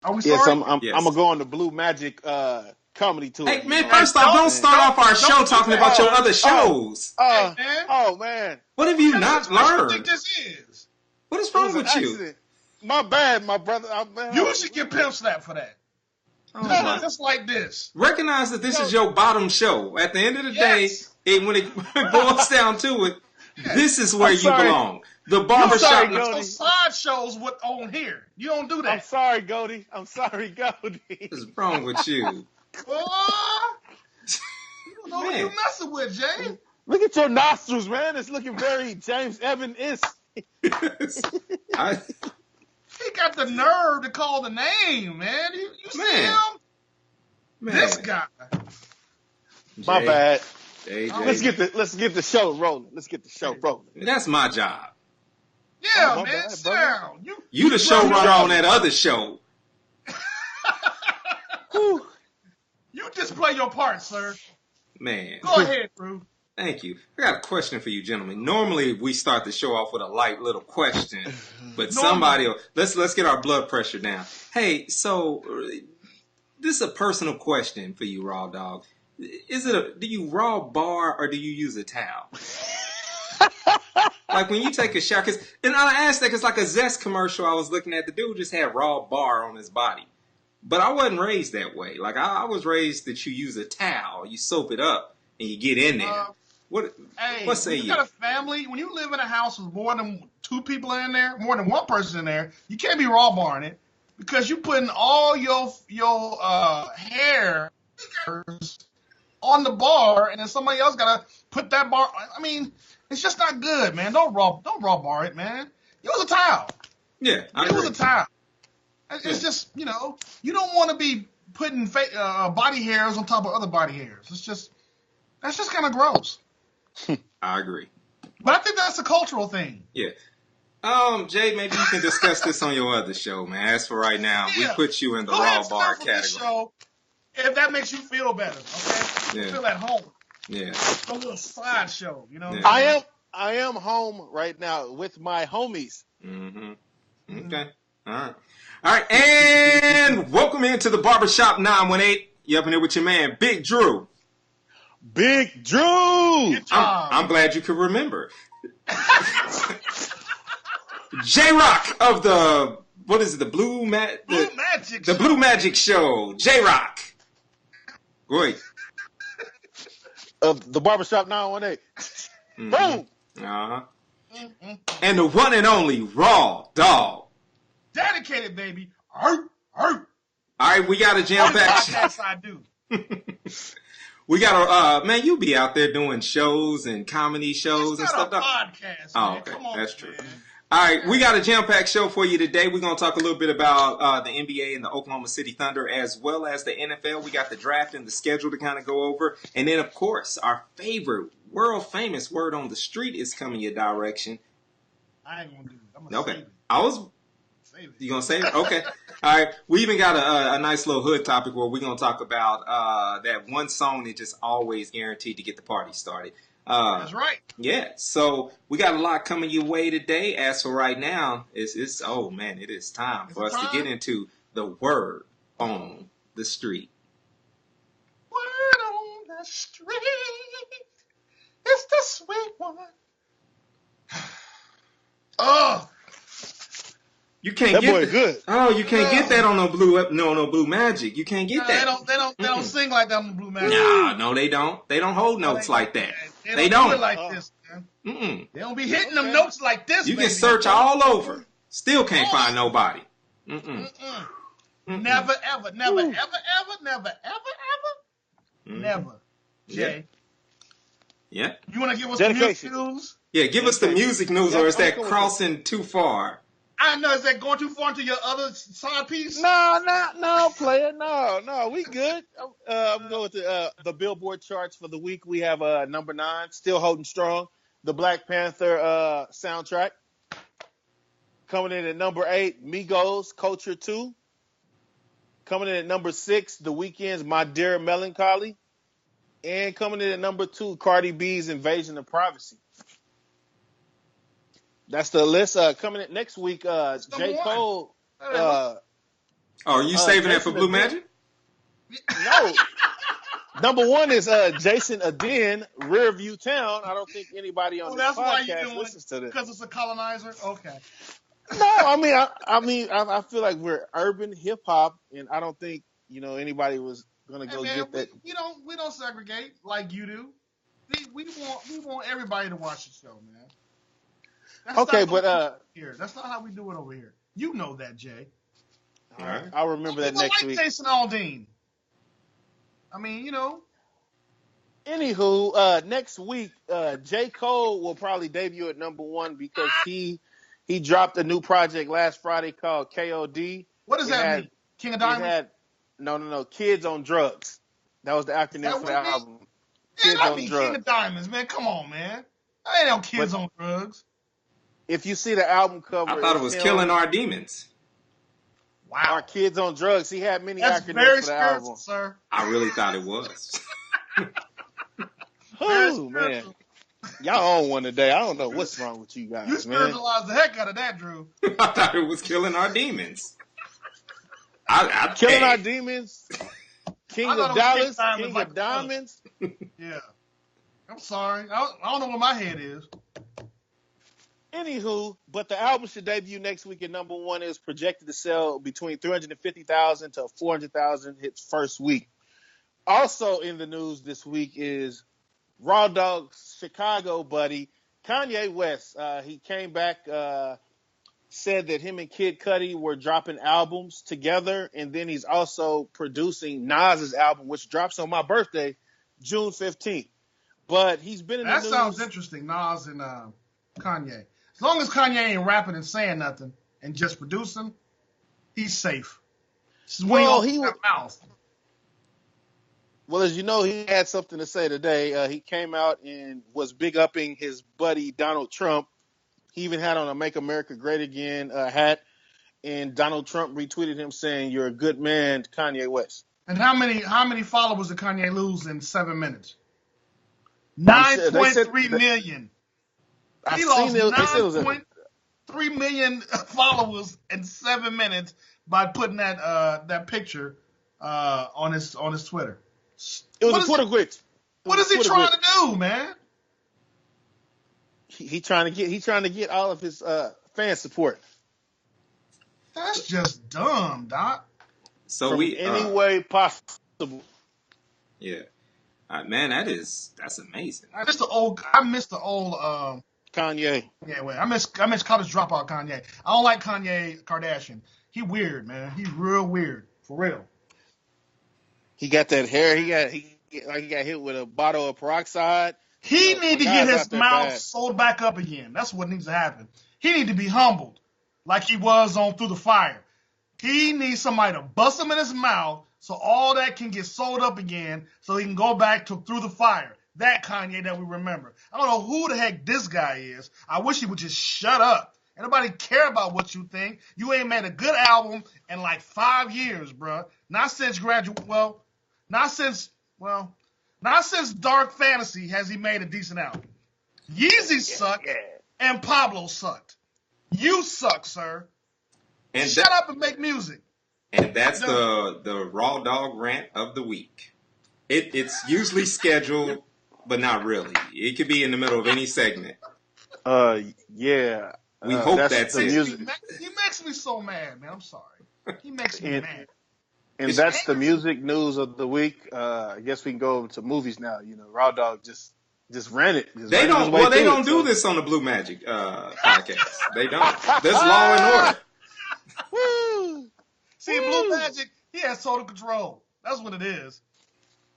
Are we Yes, sorry? I'm Yes. gonna go on the Blue Magic comedy tour. Hey, man, know. first off, don't start off our show don't do talking that. about your other shows. Hey, man. Oh man, What have you What kind not of situation you think learned? this is? What is it wrong was an with you? accident. My bad, my brother. You should get pimp slapped for that. Oh my. Just like this. Recognize that this is your bottom show. At the end of the Yes. day, when it boils down to it, this is where I'm you sorry. belong. The You barbershop. sorry, Goldie. your side shows with on here. You don't do I'm that. sorry, Goldie. I'm sorry, Goldie. What is wrong with you? Oh, you don't know who Man. you messing with, Jay. Look at your nostrils, man. It's looking very James Evan is. I, He got the nerve to call the name, man. You see Man. him? man. This guy. My Jay, bad. Jay. Let's get the show rolling. Let's get the show rolling. That's my job. Yeah, my man. bad, Sit brother. down. You the showrunner on that other show. Whew. You just play your part, sir. Man. Go ahead, Drew. Thank you. I got a question for you, gentlemen. Normally, we start the show off with a light little question, but somebody, let's get our blood pressure down. Hey, so this is a personal question for you, Raw Dog. Do you raw bar or do you use a towel? Like when you take a shower, and I asked that because like a Zest commercial I was looking at, the dude just had raw bar on his body. But I wasn't raised that way. Like I was raised that you use a towel, you soap it up, and you get in there. What say you you? got a family, when you live in a house with more than two people in there, more than one person in there, you can't be raw barring it because you putting all your hair on the bar, and then somebody else gotta put that bar. I mean, it's just not good, man. Don't raw bar it, man. Use a towel. Yeah, I Use agree. a towel. It's just, you don't want to be putting body hairs on top of other body hairs. That's just kind of gross. I agree. But I think that's a cultural thing. Yeah. Jay, maybe you can discuss this on your other show, man. As for right now, we put you in the Go ahead raw and bar start with this category. show, if that makes you feel better, okay? Yeah. Feel at home. Yeah. It's a little side show, you know. Yeah. I am home right now with my homies. Mm-hmm. Okay. All right. And welcome into the Barbershop 918. You up in there with your man, Big Drew. Big Drew. Good job. I'm glad you could remember. J-Rock of the, what is it, the Blue Magic? Magic The show. Blue Magic Show. J-Rock. Go ahead. Of the Barbershop 918. Boom. Uh-huh. And the one and only Raw Dog. Dedicated, baby. Arr. All right, we got a jam-packed Podcast I do. We got a, man, you be out there doing shows and comedy shows and It's stuff. not a podcast, Oh, man. okay. Come on, That's true. man. All right, we got a jam-packed show for you today. We're going to talk a little bit about the NBA and the Oklahoma City Thunder as well as the NFL. We got the draft and the schedule to kind of go over. And then, of course, our favorite, world-famous word on the street is coming your direction. I ain't going to do it. I'm going to Okay. save it. Save it. You going to say it? Okay. All right. We even got a nice little hood topic where we're going to talk about that one song that just always guaranteed to get the party started. That's right. Yeah, so we got a lot coming your way today. As for right now, it is time for us to get into the word on the street. Word on the street. It's the sweet one. Oh, You can't That get boy good. Oh, you can't get that on no Blue Magic. You can't get no, that. they don't sing like that on the Blue Magic. No, they don't. They don't hold notes like that. They don't do it like this, man. Mm-mm. They don't be hitting them notes like this. You baby. can search all over. Still can't find nobody. Mm-mm. Never, ever, never, ever, ever, never, ever, ever, never. Jay, Yeah. you want to give us some Dedication. music news? Yeah, give us the music news, or is Yeah, that I'm cool with crossing too far? I know. Is that going too far into your other side piece? No, player. No, we good. I'm going with the Billboard charts for the week. We have number 9, still holding strong. The Black Panther soundtrack. Coming in at number 8, Migos, Culture 2. Coming in at number 6, The Weeknd's My Dear Melancholy. And coming in at number 2, Cardi B's Invasion of Privacy. That's the list. Coming in next week, J. number one. Cole. Oh, are you saving that for Jason Blue Eden. Magic? No. Number one is Jason Eden, Rearview Town. I don't think anybody on Oh, this that's why you podcast didn't want listens to this. because it's a colonizer. Okay. No, I feel like we're urban hip hop, and I don't think anybody was gonna Hey go man, get that. we don't segregate like you do. We want everybody to watch the show, man. That's Okay, not but how we do it here. That's not how we do it over here. You know that, Jay. All right. I'll remember that People next like week. Jason Aldean. I mean, Anywho, next week, J. Cole will probably debut at number one because he dropped a new project last Friday called KOD. what does that mean? King of It Diamonds? had no Kids on Drugs. That was the acronym That for the what it album. Man, Kids I on mean Drugs. King of Diamonds, man. Come on, man. I ain't no kids on drugs. If you see the album cover, I thought it was it's Killing him, Our Demons. Wow. Our Kids on Drugs. He had many That's acronyms very for the spiritual, album. sir. I really thought it was. Very Oh man, spiritual. y'all on one today. I don't know what's wrong with you You guys, man. spiritualized the heck out of that, Drew. I thought it was Killing Our Demons. I Killing Our hey, Demons, King I thought of it was Dallas, Diamonds, King like of the color. Diamonds. Yeah. I'm sorry. I don't know where my head is. Anywho, but the album should debut next week, and number one is projected to sell between 350,000 to 400,000 its first week. Also in the news this week is Raw Dog's Chicago buddy Kanye West. He came back, said that him and Kid Cudi were dropping albums together, and then he's also producing Nas's album, which drops on my birthday, June 15th. But he's been in That the sounds news. interesting, Nas and Kanye. As long as Kanye ain't rapping and saying nothing and just producing, he's safe. This is when Well, he he opens was. that mouth. Well, as you know, he had something to say today. He came out and was big upping his buddy Donald Trump. He even had on a "Make America Great Again" hat, and Donald Trump retweeted him saying, "You're a good man, Kanye West." And how many followers did Kanye lose in 7 minutes? They said 9.3 million. I He seen lost it. They said it was 9.3 million followers in 7 minutes by putting that picture on his Twitter. it was What a is Twitter glitch. What is he trying to do, man? He trying to get all of his fan support. That's just dumb, Doc. so from we any way possible. yeah. Man, that's amazing. I miss the old Kanye. yeah, wait. I miss college dropout Kanye. I don't like Kanye Kardashian. He weird, man. He's real weird. For real. He got that hair. He got hit with a bottle of peroxide. He No, need to my get guy's his out there mouth bad. sewed back up again. That's what needs to happen. He need to be humbled like he was on Through the Fire. He needs somebody to bust him in his mouth so all that can get sewed up again so he can go back to Through the Fire. That Kanye that we remember. I don't know who the heck this guy is. I wish he would just shut up. Ain't nobody care about what you think. You ain't made a good album in like 5 years, bruh. Not since Dark Fantasy has he made a decent album. Yeezy sucked and Pablo sucked. You suck, sir. And Shut up and make music. And that's the Raw Dog rant of the week. It's usually scheduled, but not really. It could be in the middle of any segment. Yeah. We hope that's the it. music. He makes me so mad, man. I'm sorry. He makes me mad. And It's that's the music news of the week. I guess we can go to movies now. Raw Dog just ran it. They don't do this on the Blue Magic podcast. They don't. There's Law and Order. Woo! See, Blue Magic, he has total control. That's what it is.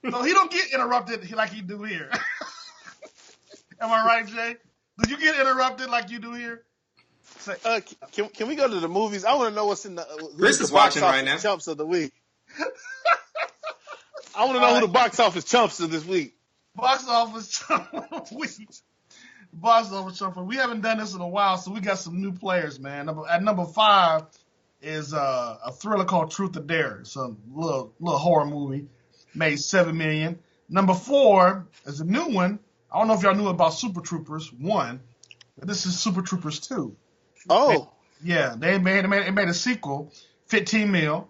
So he don't get interrupted like he do here. Am I right, Jay? Do you get interrupted like you do here? Can we go to the movies? I want to know what's in the Chris is watching right now. Chumps of the week. I want to know who the box office chumps of this week. Box office chump of the week. Box office chump. We haven't done this in a while, so we got some new players, man. At number 5 is a thriller called Truth or Dare. It's a little horror movie. Made $7 million. Number 4 is a new one. I don't know if y'all knew about Super Troopers 1, but this is Super Troopers 2. Oh. Yeah, they made a sequel, 15 mil.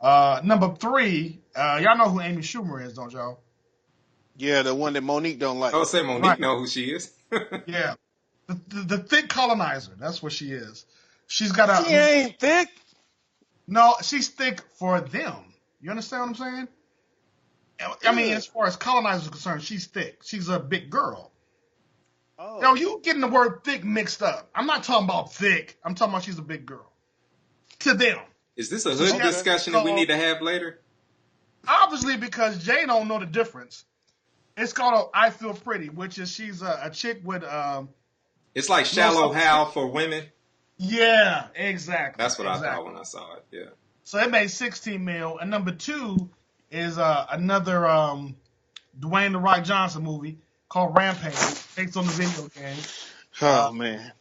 Number 3, y'all know who Amy Schumer is, don't y'all? Yeah, the one that Monique don't like. Oh, say Monique Right. know who she is. Yeah. The thick colonizer. That's what she is. She's got She ain't thick. No, she's thick for them. You understand what I'm saying? I mean, Yeah. as far as colonizers are concerned, she's thick. She's a big girl. Oh. Yo, you getting the word thick mixed up. I'm not talking about thick. I'm talking about she's a big girl. To them. Is this a hood Okay. discussion that we need to have later? Obviously, because Jay don't know the difference. It's called I Feel Pretty, which is she's a chick with It's like Shallow Hal for women. yeah, exactly. That's what I exactly. thought when I saw it. Yeah. So it made 16 mil. And number 2 is another Dwayne The Rock Johnson movie called Rampage, based on the video game. Oh man.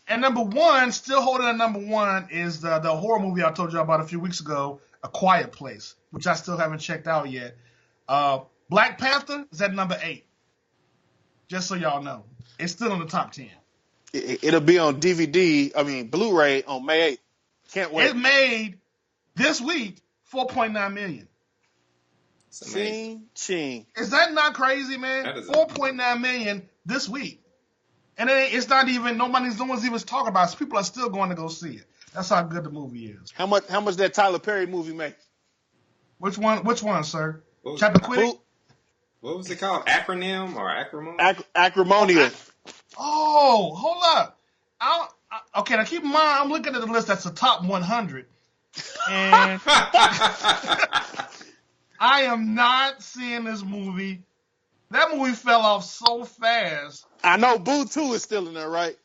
And number 1, still holding at number 1, is the horror movie I told you about a few weeks ago, A Quiet Place, which I still haven't checked out yet. Black Panther is at number 8. Just so y'all know. It's still in the top 10. It'll be on DVD. I mean Blu-ray on May 8th. Can't wait. It made this week 4.9 million. It's amazing. Ching ching. Is that not crazy, man? That is 4.9 million this week. And it's not even, no one's even talking about it. So people are still going to go see it. That's how good the movie is. How much that Tyler Perry movie make? Which one, sir? What was, Chappaquiddick? what was it called? Acronym or acrimony? Acrimonia. Oh, hold up. Okay, now keep in mind, I'm looking at the list that's the top 100. And I am not seeing this movie. That movie fell off so fast. I know Boo 2 is still in there, right?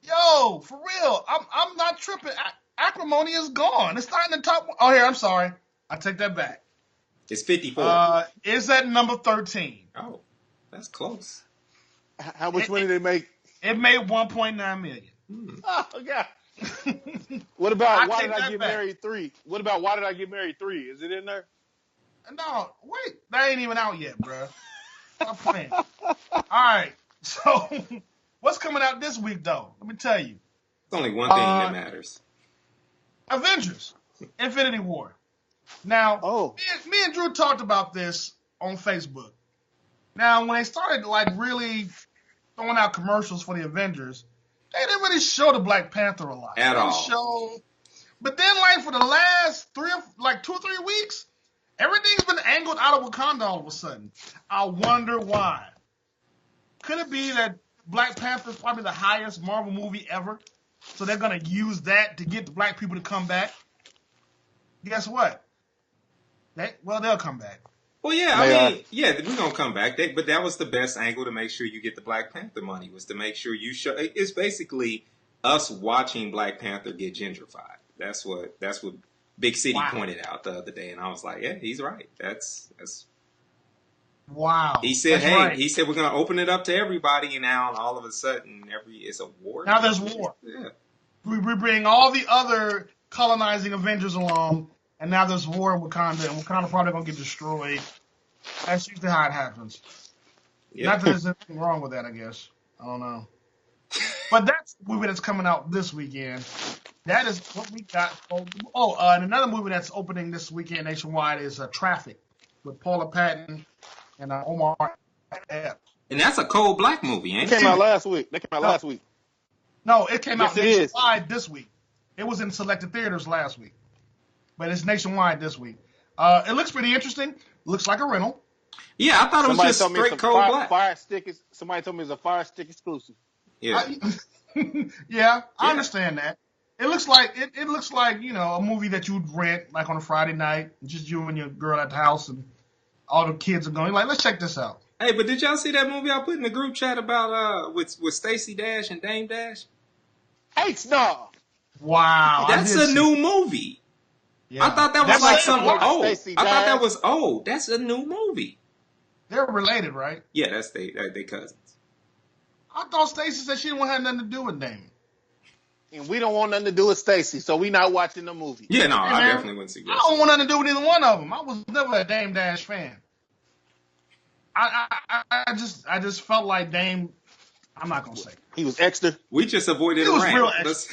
Yo, for real, I'm not tripping. Acrimony is gone. It's not in the top. Oh, here, I'm sorry. I take that back. It's 54. It's at number 13. Oh, that's close. How much money did they make? It made 1.9 million. Oh God. What about Why take Did I that Get back. Married 3? What about Why Did I Get Married 3? Is it in there? No, wait, that ain't even out yet, bro. Stop playing. All right, so what's coming out this week, though? Let me tell you. It's only one thing that matters. Avengers, Infinity War. Now, Oh. me and Drew talked about this on Facebook. Now, when they started really throwing out commercials for the Avengers, they didn't really show the Black Panther a lot. At They all. Show, but then, for the last 2 or 3 weeks, everything's been angled out of Wakanda all of a sudden. I wonder why. Could it be that Black Panther is probably the highest Marvel movie ever? So they're going to use that to get the black people to come back? Guess what? They'll come back. Well, yeah, I mean, we're going to come back. But that was the best angle to make sure you get the Black Panther money, was to make sure you show. It's basically us watching Black Panther get gentrified. That's what Big City pointed out the other day. And I was like, yeah, he's right. That's Wow. He said, That's right. he said, we're going to open it up to everybody. And now all of a sudden, it's a war. Now there's war. Yeah. We bring all the other colonizing Avengers along, and now there's war in Wakanda, and Wakanda probably going to get destroyed. That's usually how it happens. Yeah. Not that there's anything wrong with that, I guess. I don't know. But that's the movie that's coming out this weekend. That is what we got. And another movie that's opening this weekend nationwide is Traffic with Paula Patton and Omar Epps. And that's a cold black movie, ain't It it? came out last week. No, it came out Yes, it is. nationwide this week. It was in selected theaters last week. But it's nationwide this week. It looks pretty interesting. Looks like a rental. Yeah, I thought it was Somebody just told me straight it's cold a black. Fire Stick. Somebody told me it's a Fire Stick exclusive. Yeah. I understand that. It looks like a movie that you'd rent on a Friday night, just you and your girl at the house, and all the kids are going let's check this out. Hey, but did y'all see that movie I put in the group chat about with Stacey Dash and Dame Dash? H-Star. Wow, That's a new movie. Yeah. I thought that was That's like like something old. Stacey I thought that Dash. was old. That's a new movie. They're related, right? Yeah, that's they cousins. I thought Stacey said she didn't want to have nothing to do with Damon. And we don't want nothing to do with Stacey, so we not watching the movie. Yeah, no, I man, definitely wouldn't I suggest don't it. want nothing to do with either one of them. I was never a Dame Dash fan. I just felt like Dame. I'm not gonna say. He was extra. We just avoided It a was rant. real Let's-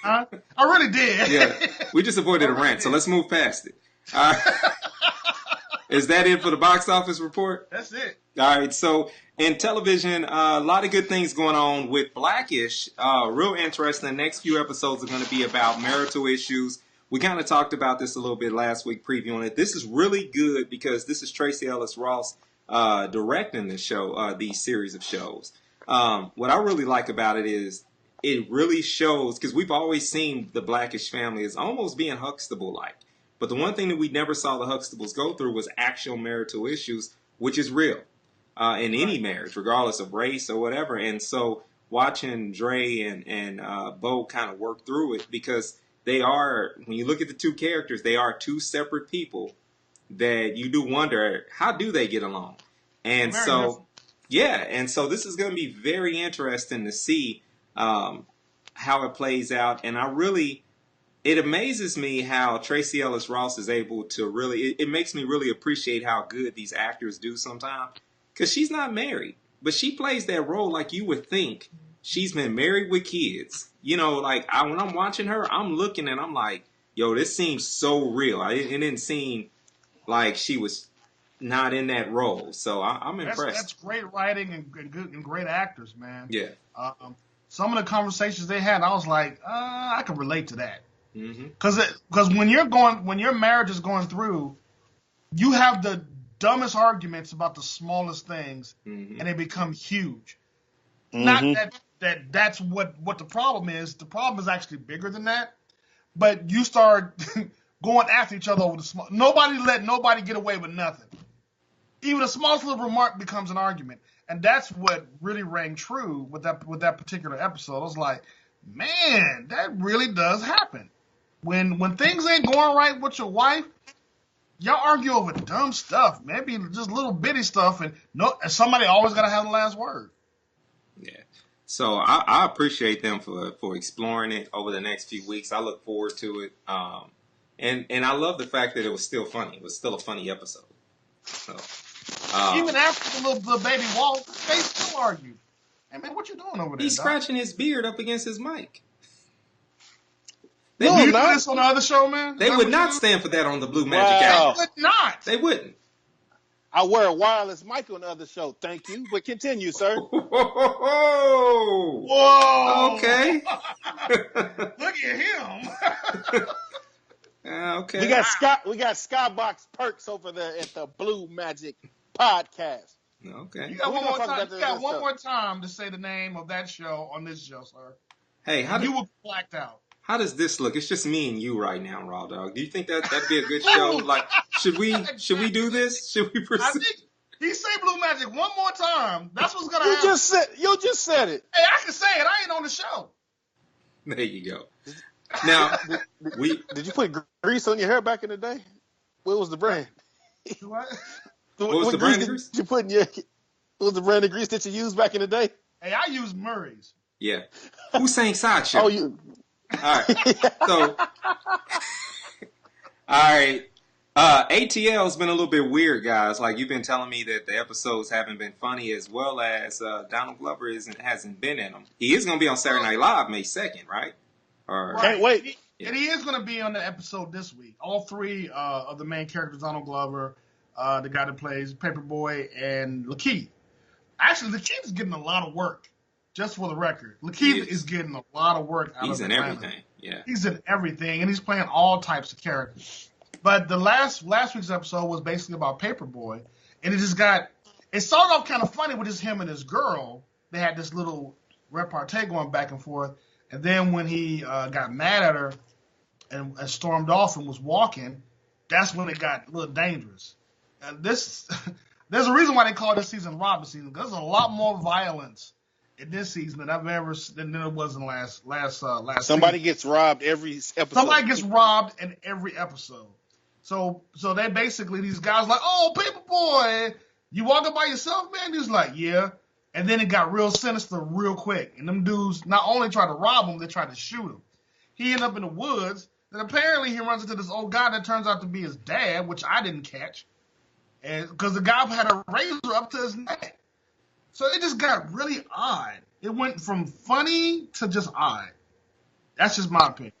Huh? I really did. yeah, we just avoided a rant, so let's move past it. All right. Is that it for the box office report? That's it. All right. So in television, a lot of good things going on with Blackish. Real interesting. The next few episodes are going to be about marital issues. We kind of talked about this a little bit last week, previewing it. This is really good because this is Tracee Ellis Ross directing the show, these series of shows. What I really like about it is it really shows, because we've always seen the Blackish family as almost being Huxtable-like. But the one thing that we never saw the Huxtables go through was actual marital issues, which is real in any marriage, regardless of race or whatever. And so watching Dre and Bo kind of work through it, because they are, when you look at the two characters, they are two separate people that you do wonder, how do they get along? And Very so, different. yeah, and so this is going to be very interesting to see how it plays out. And it amazes me how Tracee Ellis Ross is able to really, it makes me really appreciate how good these actors do sometimes. Because she's not married, but she plays that role like you would think she's been married with kids. You know, like when I'm watching her, I'm looking and I'm like, yo, this seems so real. It didn't seem like she was not in that role. So I'm impressed. That's great writing and good and great actors, man. Yeah. Some of the conversations they had, I was like, I can relate to that. Mm-hmm. Because when your marriage is going through, you have the dumbest arguments about the smallest things, Mm-hmm. and they become huge. Mhm. Not that's what the problem is. The problem is actually bigger than that. But you start going after each other over the small. Nobody let nobody get away with nothing. Even the smallest little remark becomes an argument, and that's what really rang true with that particular episode. I was like, man, that really does happen. When things ain't going right with your wife, y'all argue over dumb stuff, maybe just little bitty stuff, and somebody always gotta have the last word. Yeah. So I appreciate them for exploring it over the next few weeks. I look forward to it. And I love the fact that it was still funny. It was still a funny episode. So Even after the baby walk, they still argue. Hey man, what you doing over there? he's Doc? scratching his beard up against his mic. They No, would you do not. this on the other show, man? They would not stand for that on the Blue Magic Wow. Hour. They would not. They wouldn't. I wear a wireless mic on the other show. Thank you. But continue, sir. Whoa. Whoa. Okay. Look at him. Okay. We got Skybox perks over there at the Blue Magic Podcast. Okay. You got We're one gonna more talk time. about You this got other one stuff. more time to say the name of that show on this show, sir. Hey, You will be blacked out. how does this look? It's just me and you right now, Raw Dog. Do you think that'd be a good show? Like, should we do this? Should we I proceed? think he say Blue Magic one more time. That's what's gonna You happen. just said it. Hey, I can say it. I ain't on the show. There you go. Now Did you put grease on your hair back in the day? What was the brand? What? What was the brand of grease? Did you put in your? What was the brand of grease that you used back in the day? Hey, I use Murray's. yeah. Who sang Sideshow? Oh, you. All right. So, all right. ATL's been a little bit weird, guys. Like, you've been telling me that the episodes haven't been funny, as well as Donald Glover hasn't been in them. He is going to be on Saturday Night Live May 2nd, right? Or Can't wait. And he is going to be on the episode this week. All three of the main characters, Donald Glover, the guy that plays Paperboy, and Lakeith. Actually, Lakeith is getting a lot of work, just for the record. Lakeith is getting a lot of work out he's of in Atlanta. everything. Yeah. He's in everything, and he's playing all types of characters. But the last week's episode was basically about Paperboy, and it started off kind of funny with just him and his girl. They had this little repartee going back and forth, and then when he got mad at her and stormed off and was walking, that's when it got a little dangerous. And there's a reason why they call this season Robin season, because there's a lot more violence in this season than there was in last Somebody season. gets robbed every episode. Somebody gets robbed in every episode. So they basically, these guys like, oh, Paperboy, you walking by yourself, man? He's like, yeah. And then it got real sinister real quick. And them dudes not only tried to rob him, they tried to shoot him. He ended up in the woods. And apparently he runs into this old guy that turns out to be his dad, which I didn't catch. And because the guy had a razor up to his neck. So it just got really odd. It went from funny to just odd. That's just my opinion.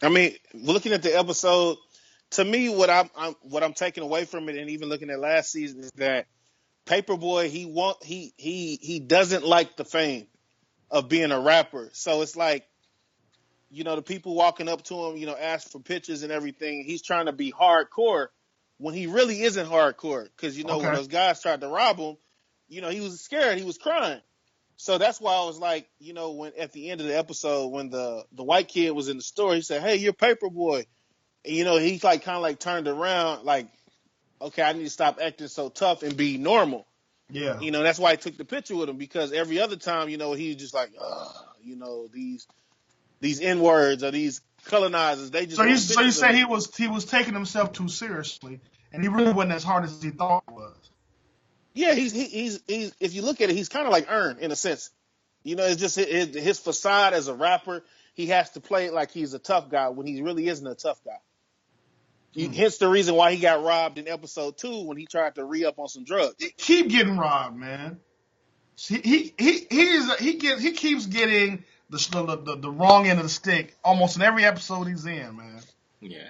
I mean, looking at the episode, to me, what I'm taking away from it, and even looking at last season, is that Paperboy he doesn't like the fame of being a rapper. So it's like, the people walking up to him, ask for pictures and everything. He's trying to be hardcore when he really isn't hardcore. Because when those guys tried to rob him, he was scared. He was crying. So that's why I was like, when at the end of the episode, when the white kid was in the store, he said, "Hey, you're Paperboy." And, he like kind of like turned around, like, okay, I need to stop acting so tough and be normal. Yeah. That's why I took the picture with him, because every other time, he was just like, these N words or these colonizers, they just. So you say he was taking himself too seriously, and he really wasn't as hard as he thought he was. Yeah, he's if you look at it, he's kind of like Earn in a sense. It's just his facade as a rapper. He has to play it like he's a tough guy when he really isn't a tough guy. Hence the reason why he got robbed in episode 2 when he tried to re-up on some drugs. He keep getting robbed, man. He keeps getting the wrong end of the stick almost in every episode he's in, man. Yeah.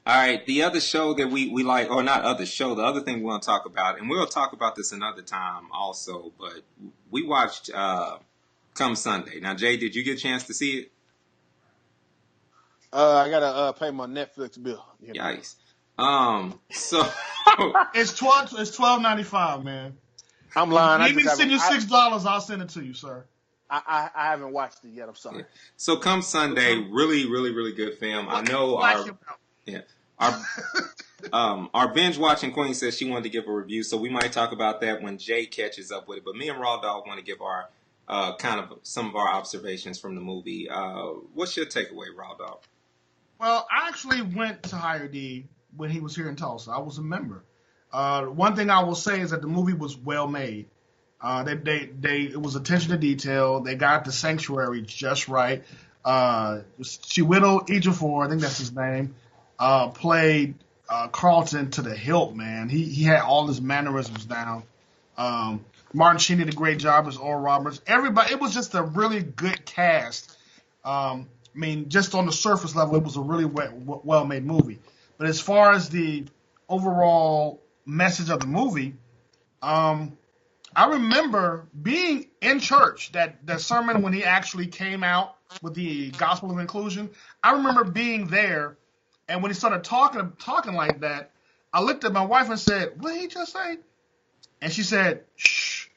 All right. The other show that we like, or not other show, the other thing we want to talk about, and we'll talk about this another time also, but we watched Come Sunday. Now, Jay, did you get a chance to see it? I gotta pay my Netflix bill. Yikes. So it's $12.95, man. I'm lying. Give me send you $6. I'll send it to you, sir. I haven't watched it yet. I'm sorry. Yeah. So Come Sunday, really, really, really good film. I know our binge watching queen says she wanted to give a review, so we might talk about that when Jay catches up with it. But me and Raw Dog want to give our kind of some of our observations from the movie. What's your takeaway, Raw Dog? Well, I actually went to Higher D when he was here in Tulsa. I was a member. One thing I will say is that the movie was well made. It was attention to detail. They got the sanctuary just right. Chiwetel Ejiofor, I think that's his name, played Carlton to the hilt, man. He had all his mannerisms down. Martin Sheen did a great job as Oral Roberts. Everybody, it was just a really good cast. Just on the surface level, it was a really well-made movie. But as far as the overall message of the movie, I remember being in church, that sermon when he actually came out with the gospel of inclusion. I remember being there, and when he started talking like that, I looked at my wife and said, "What did he just say?" And she said, "Shh."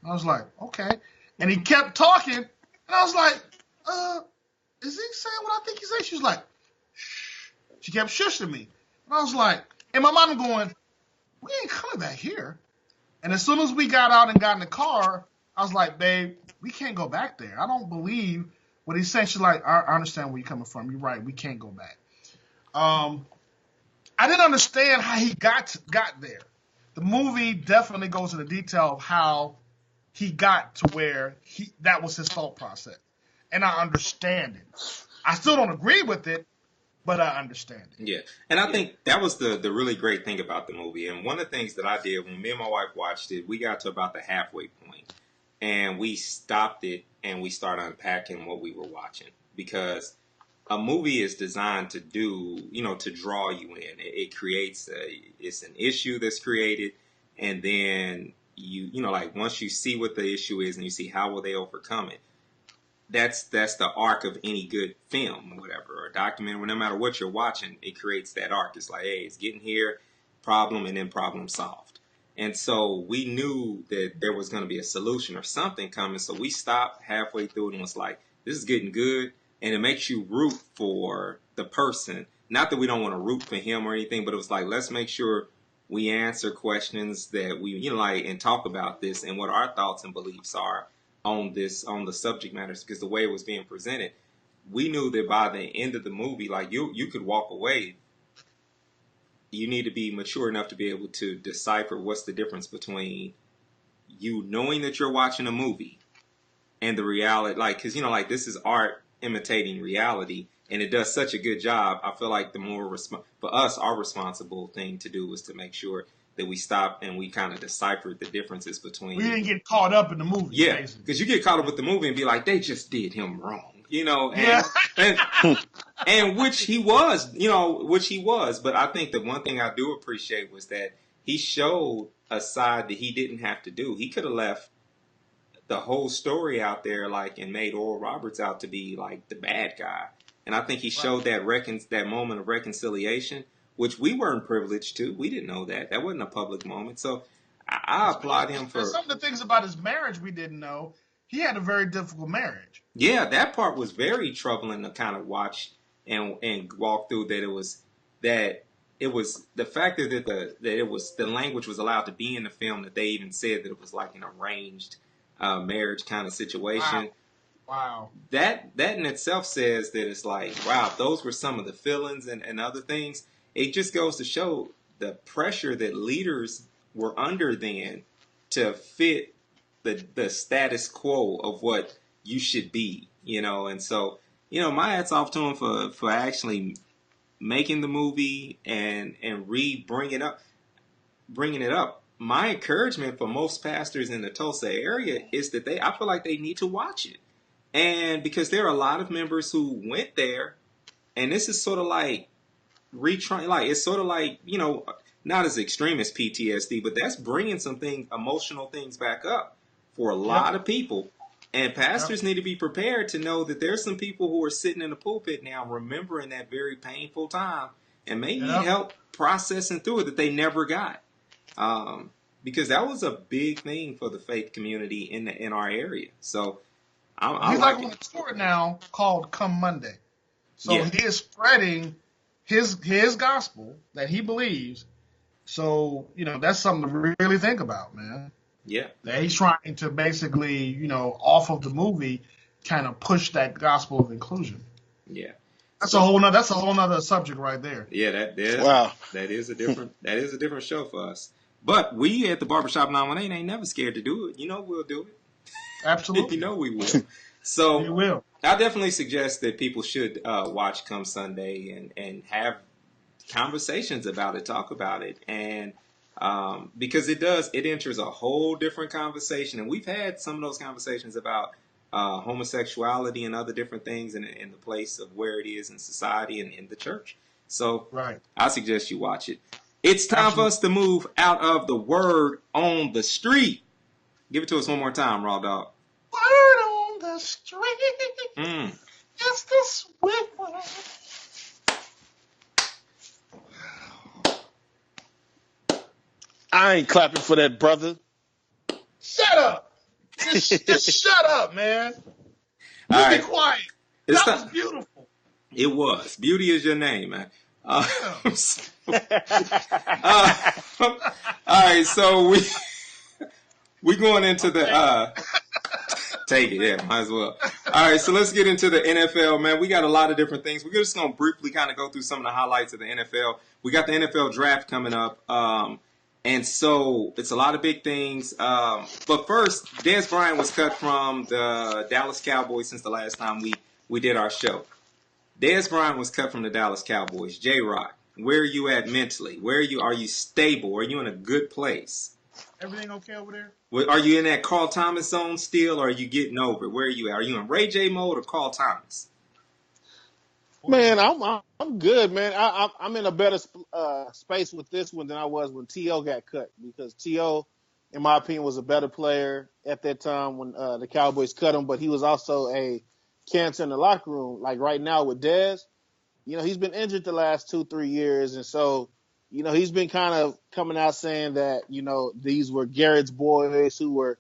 I was like, "Okay." And he kept talking, and I was like, is he saying what I think he said? She was like, "Shh." She kept shushing me. And I was like, in my mind I'm going, we ain't coming back here. And as soon as we got out and got in the car, I was like, babe, we can't go back there. I don't believe what he's saying. She's like, I understand where you're coming from. You're right. We can't go back. I didn't understand how he got there. The movie definitely goes into detail of how he got to where that was his thought process. And I understand it. I still don't agree with it, but I understand it. Yeah. And I think that was the really great thing about the movie. And one of the things that I did when me and my wife watched it, we got to about the halfway point. And we stopped it and we started unpacking what we were watching. Because a movie is designed to to draw you in. It creates it's an issue that's created. And then once you see what the issue is and you see how will they overcome it, that's the arc of any good film or whatever, or documentary. No matter what you're watching, it creates that arc. It's like, hey, it's getting here, problem, and then problem solved. And so we knew that there was going to be a solution or something coming. So we stopped halfway through and was like, this is getting good. And it makes you root for the person. Not that we don't want to root for him or anything, but it was like, let's make sure we answer questions that we, and talk about this and what our thoughts and beliefs are on the subject matters, because the way it was being presented, we knew that by the end of the movie, like you could walk away. You need to be mature enough to be able to decipher what's the difference between you knowing that you're watching a movie and the reality, because this is art imitating reality, and it does such a good job. I feel like the more for us, our responsible thing to do was to make sure that we stopped and we kind of deciphered the differences between. We didn't get caught up in the movie. Yeah, because you get caught up with the movie and be like, they just did him wrong. you know, Yeah. and which he was, you know, which he was. But I think the one thing I do appreciate was that he showed a side that he didn't have to do. He could have left the whole story out there, like, and made Oral Roberts out to be like the bad guy. And I think he showed that that moment of reconciliation, which we weren't privileged to. We didn't know that. That wasn't a public moment. So I applaud him for some of the things about his marriage we didn't know. He had a very difficult marriage. Yeah, that part was very troubling to kind of watch and walk through. That it was the fact that the language was allowed to be in the film, that they even said that it was like an arranged marriage kind of situation. Wow. That in itself says that it's like, wow, those were some of the feelings and other things. It just goes to show the pressure that leaders were under then to fit the status quo of what you should be, you know. And so, you know, my hat's off to him for actually making the movie and bringing it up. My encouragement for most pastors in the Tulsa area is that I feel like they need to watch it. And because there are a lot of members who went there, and this is sort of like it's sort of like, you know, not as extreme as PTSD, but that's bringing some emotional things back up for a lot of people. And pastors need to be prepared to know that there's some people who are sitting in the pulpit now remembering that very painful time and may need help processing through it that they never got. Because that was a big thing for the faith community in our area. So he's like on a tour now called Come Monday. So he is spreading his gospel that he believes. So, you know, that's something to really think about, man. Yeah. That he's trying to basically, you know, off of the movie, kind of push that gospel of inclusion. Yeah. That's a whole nother subject right there. Yeah, that is a different show for us. But we at the Barbershop 918 ain't never scared to do it. You know we'll do it. Absolutely. You know we will. So we will. I definitely suggest that people should watch Come Sunday and have conversations about it, talk about it, and because it enters a whole different conversation, and we've had some of those conversations about homosexuality and other different things in the place of where it is in society and in the church. So I suggest you watch it. It's time for us to move out of the word on the street. Give it to us one more time, Raw Dog. Word on the street. It's the sweet one. I ain't clapping for that, brother. Shut up. Just shut up, man. You be quiet. That was beautiful. It was. Beauty is your name, man. All right, so we going into the take it, yeah, might as well. All right, so let's get into the NFL, man. We got a lot of different things. We're just gonna briefly kind of go through some of the highlights of the NFL. We got the NFL draft coming up, and so it's a lot of big things. But first, Dez Bryant was cut from the Dallas Cowboys since the last time we did our show. Dez Bryant was cut from the Dallas Cowboys. J-Rock, where are you at mentally? Where are you? Are you stable? Are you in a good place? Everything okay over there? Are you in that Carl Thomas zone still, or are you getting over it? Where are you at? Are you in Ray J mode or Carl Thomas? Man, I'm good, man. I'm in a better space with this one than I was when T.O. got cut, because T.O., in my opinion, was a better player at that time when the Cowboys cut him, but he was also a cancer in the locker room. Like right now with Dez, you know, he's been injured the last 2-3 years, and so, you know, he's been kind of coming out saying that, you know, these were Garrett's boys who were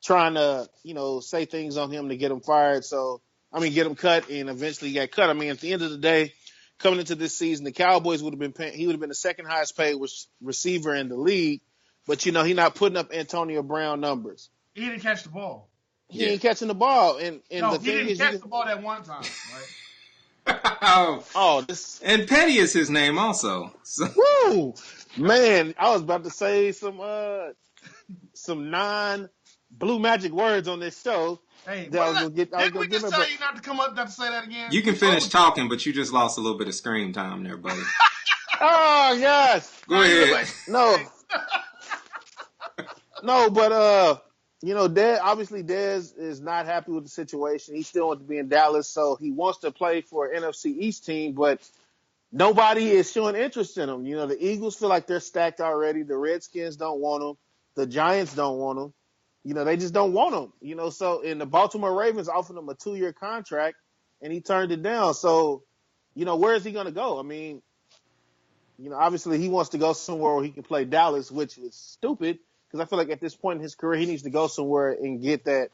trying to, you know, say things on him to get him fired. So, I mean, get him cut, and eventually he got cut. I mean, at the end of the day, coming into this season, the Cowboys would have been paying, he would have been the second highest paid receiver in the league, but, you know, he's not putting up Antonio Brown numbers. He didn't catch the ball. He ain't catching the ball. And no, the he thing didn't is, catch the ball that one time, right? And Petty is his name also. So. Woo! Man, I was about to say some non-blue magic words on this show. Hey, didn't we just tell you not to come up, not to say that again? You can finish talking, but you just lost a little bit of screen time there, buddy. Oh, yes. Go ahead. No, but Dez is not happy with the situation. He still wants to be in Dallas, so he wants to play for an NFC East team, but nobody is showing interest in him. The Eagles feel like they're stacked already. The Redskins don't want him. The Giants don't want him. They just don't want him. And the Baltimore Ravens offered him a 2-year contract, and he turned it down. So, where is he going to go? I mean, obviously he wants to go somewhere where he can play Dallas, which is stupid because I feel like at this point in his career, he needs to go somewhere and get the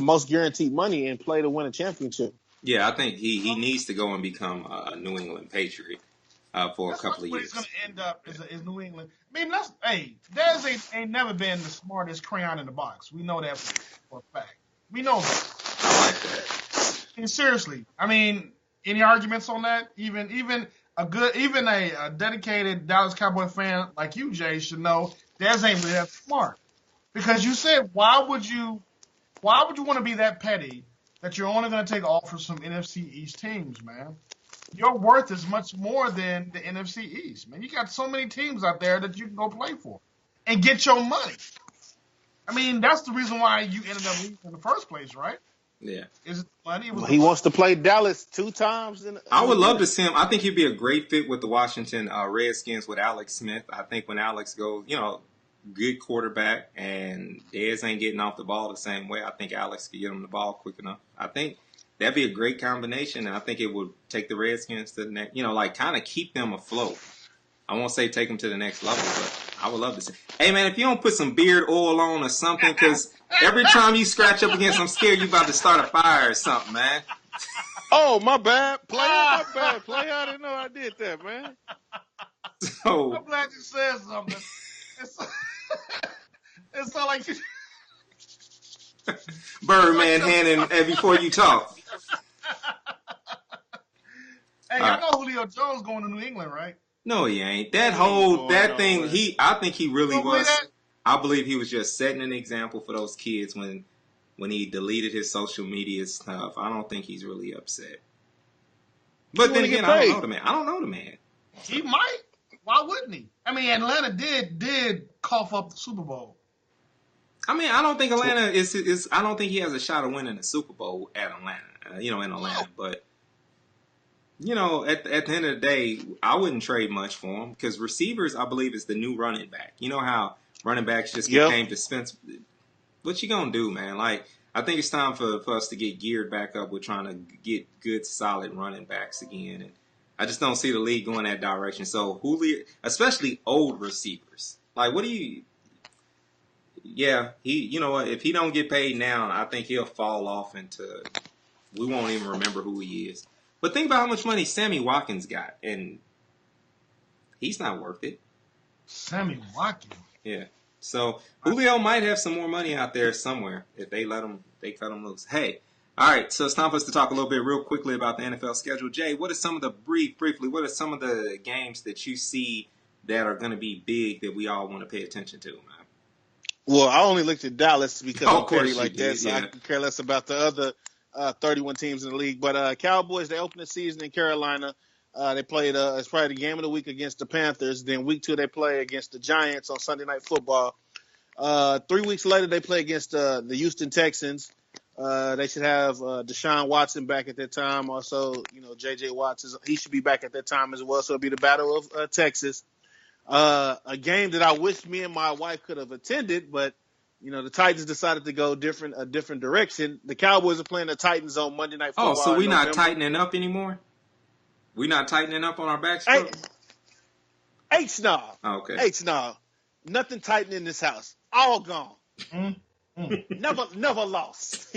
most guaranteed money and play to win a championship. Yeah, I think he needs to go and become a New England Patriot for a couple of years. He's going to end up is New England. I mean, Dez ain't never been the smartest crayon in the box. We know that for a fact. We know that. I like that. And seriously, I mean, any arguments on that? Even a dedicated Dallas Cowboy fan like you, Jay, should know Dez ain't really that smart. Because you said, why would you want to be that petty that you're only going to take offers from NFC East teams, man? Your worth is much more than the NFC East, man. You got so many teams out there that you can go play for and get your money. I mean, that's the reason why you ended up leaving in the first place, right? Yeah. Is it money? He wants to play Dallas 2 times. I would love to see him. I think he'd be a great fit with the Washington Redskins with Alex Smith. I think when Alex goes, good quarterback, and Dez ain't getting off the ball the same way, I think Alex could get him the ball quick enough. I think that'd be a great combination, and I think it would take the Redskins to the next, kind of keep them afloat. I won't say take them to the next level, but I would love to see. Hey, man, if you don't put some beard oil on or something, because every time you scratch up against, I'm scared you about to start a fire or something, man. Oh, my bad. Player, my bad. Player, I didn't know I did that, man. So, I'm glad you said something. It's not like you... Birdman handing before you talk. Hey, I know Julio Jones going to New England, right? No, he ain't. I think he really was. I believe he was just setting an example for those kids when he deleted his social media stuff. I don't think he's really upset. But then again, I don't know the man. He might. Why wouldn't he? I mean, Atlanta did cough up the Super Bowl. I mean, I don't think Atlanta is. I don't think he has a shot of winning the Super Bowl at Atlanta. In Atlanta, but at the end of the day, I wouldn't trade much for him because receivers, I believe, is the new running back. You know how running backs just became dispensable. What you gonna do, man? Like, I think it's time for us to get geared back up with trying to get good, solid running backs again. And I just don't see the league going that direction. So Julio, especially old receivers, like, what do you? Yeah, if he don't get paid now, I think he'll fall off into. We won't even remember who he is. But think about how much money Sammy Watkins got, and he's not worth it. Sammy Watkins. Yeah. So Julio might have some more money out there somewhere if they cut him loose. Hey, all right. So it's time for us to talk a little bit real quickly about the NFL schedule. Jay, what are some of the what are some of the games that you see that are going to be big that we all want to pay attention to, man? Well, I only looked at Dallas because I'm petty like that, did, so I can care less about the other 31 teams in the league. But Cowboys, they opened the season in Carolina. They played it's probably the game of the week against the Panthers. Then week 2 they play against the Giants on Sunday Night Football. 3 weeks later they play against the Houston Texans. They should have Deshaun Watson back at that time. Also, J.J. Watts he should be back at that time as well. So it'll be the Battle of Texas. A game that I wish me and my wife could have attended, but the Titans decided to go a different direction. The Cowboys are playing the Titans on Monday Night Football. Oh, so we're not tightening up anymore? We're not tightening up on our backstroke? H-Snob. Oh, okay. H-Snob. Nothing tightened in this house. All gone. Never lost.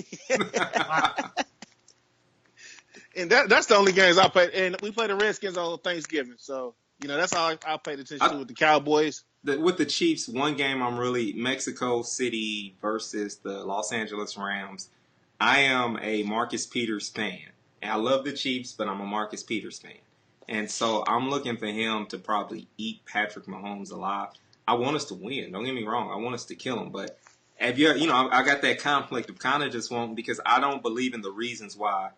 And that's the only games I played. And we play the Redskins on Thanksgiving. So, that's all I paid attention to with the Cowboys. With the Chiefs, one game I'm really Mexico City versus the Los Angeles Rams. I am a Marcus Peters fan. And I love the Chiefs, but I'm a Marcus Peters fan. And so I'm looking for him to probably eat Patrick Mahomes alive. I want us to win. Don't get me wrong. I want us to kill him. But I got that conflict of kind of just wanting, because I don't believe in the reasons why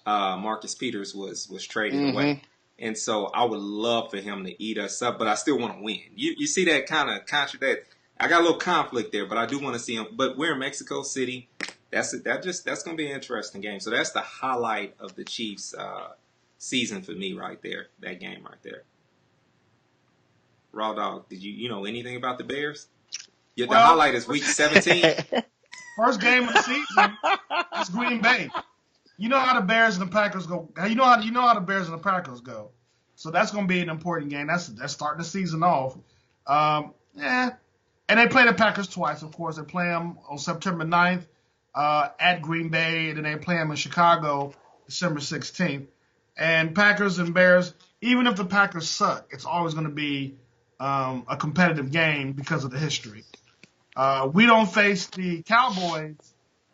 Marcus Peters was traded away. And so I would love for him to eat us up, but I still want to win. You see that kind of contradict. I got a little conflict there, but I do want to see them. But we're in Mexico City. That's going to be an interesting game. So that's the highlight of the Chiefs season for me right there. That game right there. Raw Dog, did you know anything about the Bears? Yeah, the highlight is week 17. First game of the season is Green Bay. You know how the Bears and the Packers go. You know how the Bears and the Packers go. So that's going to be an important game. That's starting the season off. And they play the Packers twice, of course. They play them on September 9th at Green Bay, and then they play them in Chicago December 16th. And Packers and Bears, even if the Packers suck, it's always going to be a competitive game because of the history. We don't face the Cowboys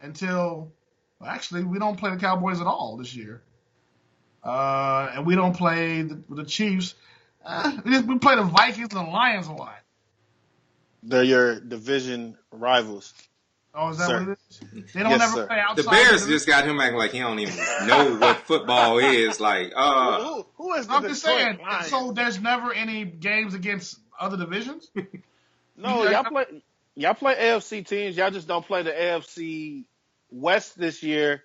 until actually we don't play the Cowboys at all this year, and we don't play the Chiefs. We play the Vikings and the Lions a lot. They're your division rivals. Oh, is that what it is? They don't Yes, ever sir. play outside. The Bears just got him acting like he don't even know what football is. Like, Who is the I'm just saying. Detroit Lions? So there's never any games against other divisions. No, y'all play AFC teams. Y'all just don't play the AFC West this year.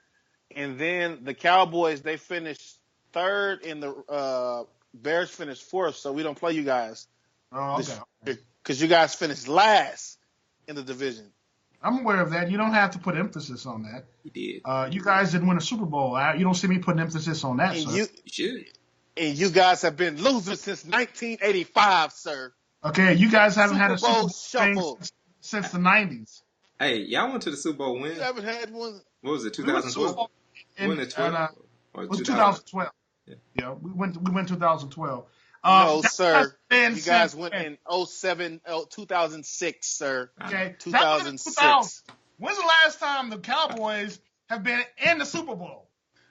And then the Cowboys, they finished third, and the Bears finished fourth. So we don't play you guys Oh, okay. because you guys finished last in the division. I'm aware of that. You don't have to put emphasis on that. he did. You guys didn't win a Super Bowl. You don't see me putting emphasis on that, And sir. You should. and you guys have been losers since 1985, sir. Okay, you guys haven't had a Super Bowl Super Bowl shuffle. since the 90s. Hey, y'all went to the Super Bowl win. You haven't had one. What was it? We went to the Super 2012. Bowl When it 12? Or it was 2000? 2012. Yeah. Yeah, we went 2012. No, that sir. has been You guys since went when? in 2006, sir. Okay, 2006. 2000. When's the last time the Cowboys have been in the Super Bowl?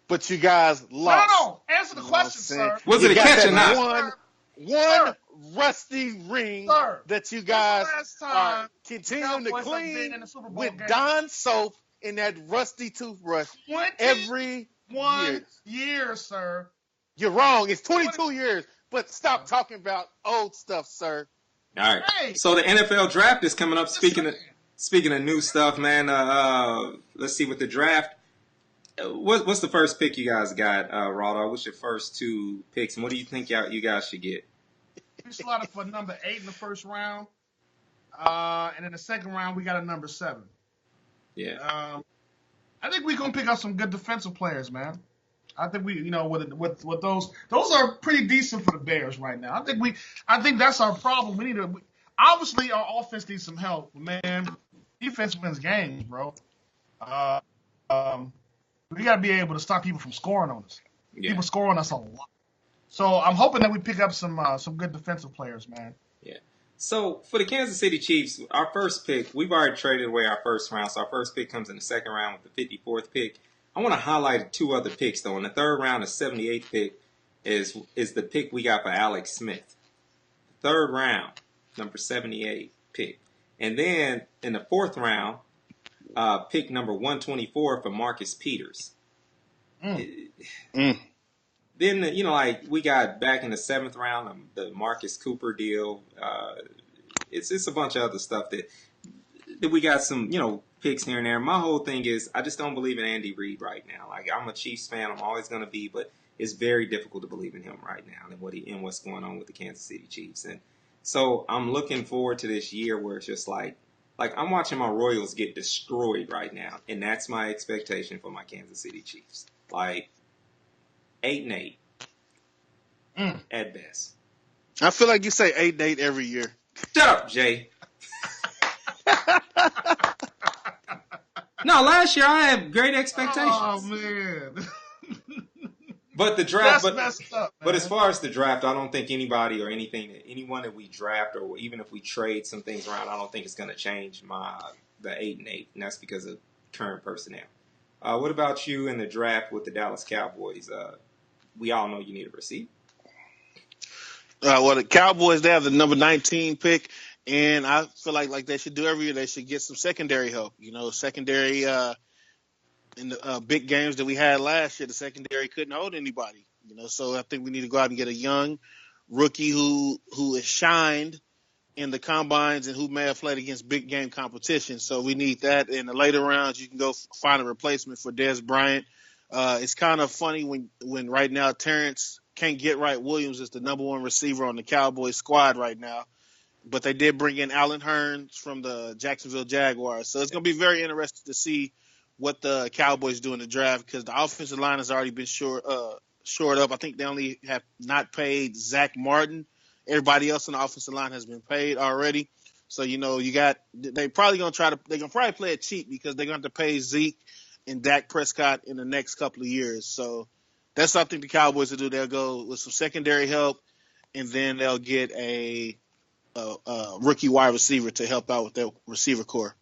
But you guys lost. No. Answer the question, sir. Was You it a got catch or that not? One rusty ring Sir. that you guys When's the last are time continuing to Cowboys have been clean in the Super Bowl with game? Dawn soap and that rusty toothbrush 21 every year. years, sir. You're wrong. It's 22 years. But stop talking about old stuff, sir. All right. Hey. So the NFL draft is coming up. Speaking of new stuff, man. Let's see with the draft. What's the first pick you guys got, Rado? What's your first two picks, and what do you think you guys should get? We slotted for number 8 in the first round. And in the second round, we got a number 7. Yeah. I think we're going to pick up some good defensive players, man. I think with those are pretty decent for the Bears right now. I think that's our problem. Obviously our offense needs some help, man. Defense wins games, bro. We got to be able to stop people from scoring on us. Yeah. People score on us a lot. So I'm hoping that we pick up some good defensive players, man. Yeah. So for the Kansas City Chiefs, our first pick, we've already traded away our first round. So our first pick comes in the second round with the 54th pick. I want to highlight two other picks, though. In the third round, the 78th pick is the pick we got for Alex Smith. Third round, number 78 pick. And then in the fourth round, pick number 124 for Marcus Peters. Then, we got back in the seventh round, the Marcus Cooper deal. It's a bunch of other stuff that we got some, picks here and there. My whole thing is I just don't believe in Andy Reid right now. Like, I'm a Chiefs fan. I'm always going to be, but it's very difficult to believe in him right now and what's going on with the Kansas City Chiefs. And so I'm looking forward to this year where it's just like I'm watching my Royals get destroyed right now. And that's my expectation for my Kansas City Chiefs. Like 8-8 at best. I feel like you say 8-8 every year. Shut up, Jay. No, last year I had great expectations. Oh man. But the draft, That's messed up, but as man. far as the draft, I don't think anybody or anyone that we draft or even if we trade some things around, I don't think it's going to change the 8-8, and that's because of current personnel. What about you in the draft with the Dallas Cowboys? We all know you need a receiver. Well, the Cowboys, they have the number 19 pick, and I feel like they should do every year. They should get some secondary help. Secondary in the big games that we had last year, the secondary couldn't hold anybody. So I think we need to go out and get a young rookie who has shined in the combines and who may have played against big game competition. So we need that. In the later rounds, you can go find a replacement for Dez Bryant. It's kind of funny when right now Terrence can't get right. Williams is the number one receiver on the Cowboys squad right now. But they did bring in Allen Hurns from the Jacksonville Jaguars. So it's going to be very interesting to see what the Cowboys do in the draft because the offensive line has already been shored up. I think they only have not paid Zach Martin. Everybody else on the offensive line has been paid already. So, they probably going to they're going to probably play it cheap because they're going to have to pay Zeke and Dak Prescott in the next couple of years. So that's something the Cowboys will do. They'll go with some secondary help and then they'll get a rookie wide receiver to help out with their receiver core.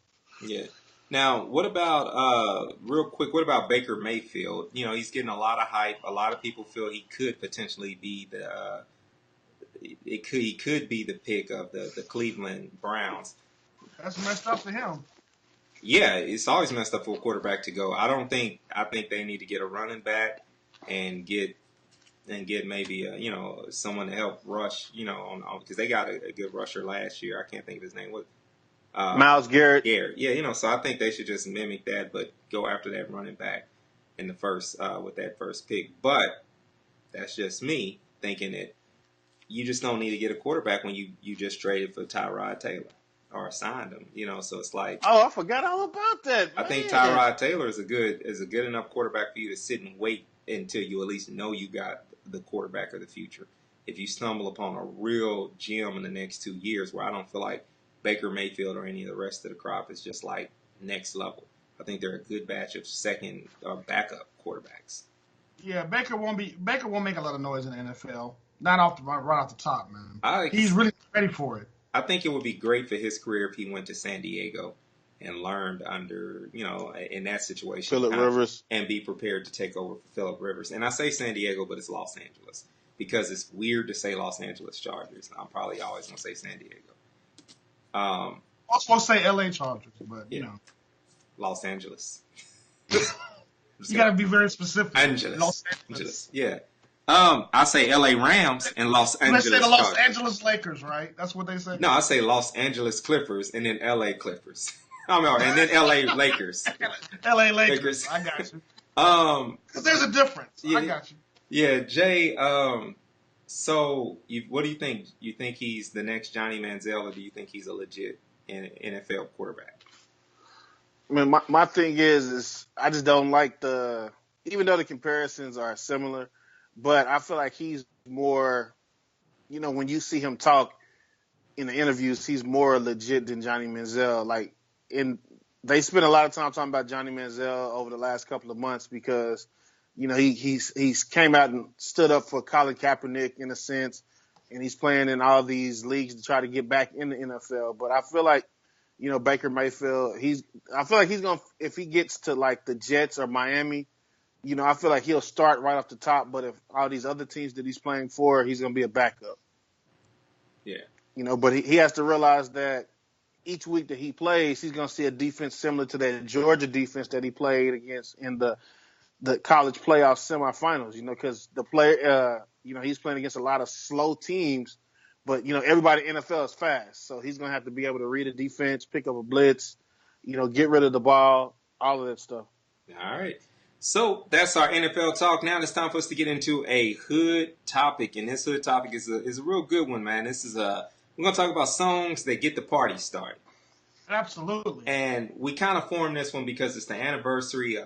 Yeah. Now, what about real quick? What about Baker Mayfield? He's getting a lot of hype. A lot of people feel he could potentially be he could be the pick of the Cleveland Browns. That's messed up for him. Yeah, it's always messed up for a quarterback to go. I think they need to get a running back and get maybe someone to help rush. Because they got a good rusher last year. I can't think of his name. Myles Garrett. Yeah, so I think they should just mimic that, but go after that running back in the first with that first pick. But that's just me thinking that you just don't need to get a quarterback when you just traded for Tyrod Taylor or signed him. So it's like, oh, I forgot all about that. Man. I think Tyrod Taylor is a good enough quarterback for you to sit and wait until you at least know you got the quarterback of the future. If you stumble upon a real gem in the next 2 years, where I don't feel like Baker Mayfield or any of the rest of the crop is just like next level. I think they're a good batch of second or backup quarterbacks. Yeah, Baker won't make a lot of noise in the NFL. Not right off the top, man. He's really ready for it. I think it would be great for his career if he went to San Diego and learned under, in that situation, Phillip Rivers, and be prepared to take over for Phillip Rivers. And I say San Diego, but it's Los Angeles because it's weird to say Los Angeles Chargers. I'm probably always gonna say San Diego. I was supposed to say LA Chargers, but Los Angeles. You got to be very specific. Los Angeles. Yeah. I say LA Rams and Los Angeles. Let's say the Los Angeles Lakers, right? That's what they say. No, I say Los Angeles Clippers and then LA Clippers. And then LA Lakers. LA Lakers. I got you. Because there's a difference. I got you. Yeah, Jay. So, what do you think? You think he's the next Johnny Manziel, or do you think he's a legit NFL quarterback? I mean, my thing is I just don't like even though the comparisons are similar, but I feel like he's more, when you see him talk in the interviews, he's more legit than Johnny Manziel. Like, they spent a lot of time talking about Johnny Manziel over the last couple of months because, he's came out and stood up for Colin Kaepernick in a sense, and he's playing in all these leagues to try to get back in the NFL. But I feel like, Baker Mayfield, I feel like he's going to, if he gets to like the Jets or Miami, I feel like he'll start right off the top. But if all these other teams that he's playing for, he's going to be a backup. Yeah. But he has to realize that each week that he plays, he's going to see a defense similar to that Georgia defense that he played against in the college playoff semifinals, because the player, he's playing against a lot of slow teams, but, everybody in the NFL is fast. So he's going to have to be able to read a defense, pick up a blitz, get rid of the ball, all of that stuff. All right. So that's our NFL talk. Now it's time for us to get into a hood topic. And this hood topic is a real good one, man. This is we're going to talk about songs that get the party started. Absolutely. And we kind of formed this one because it's the anniversary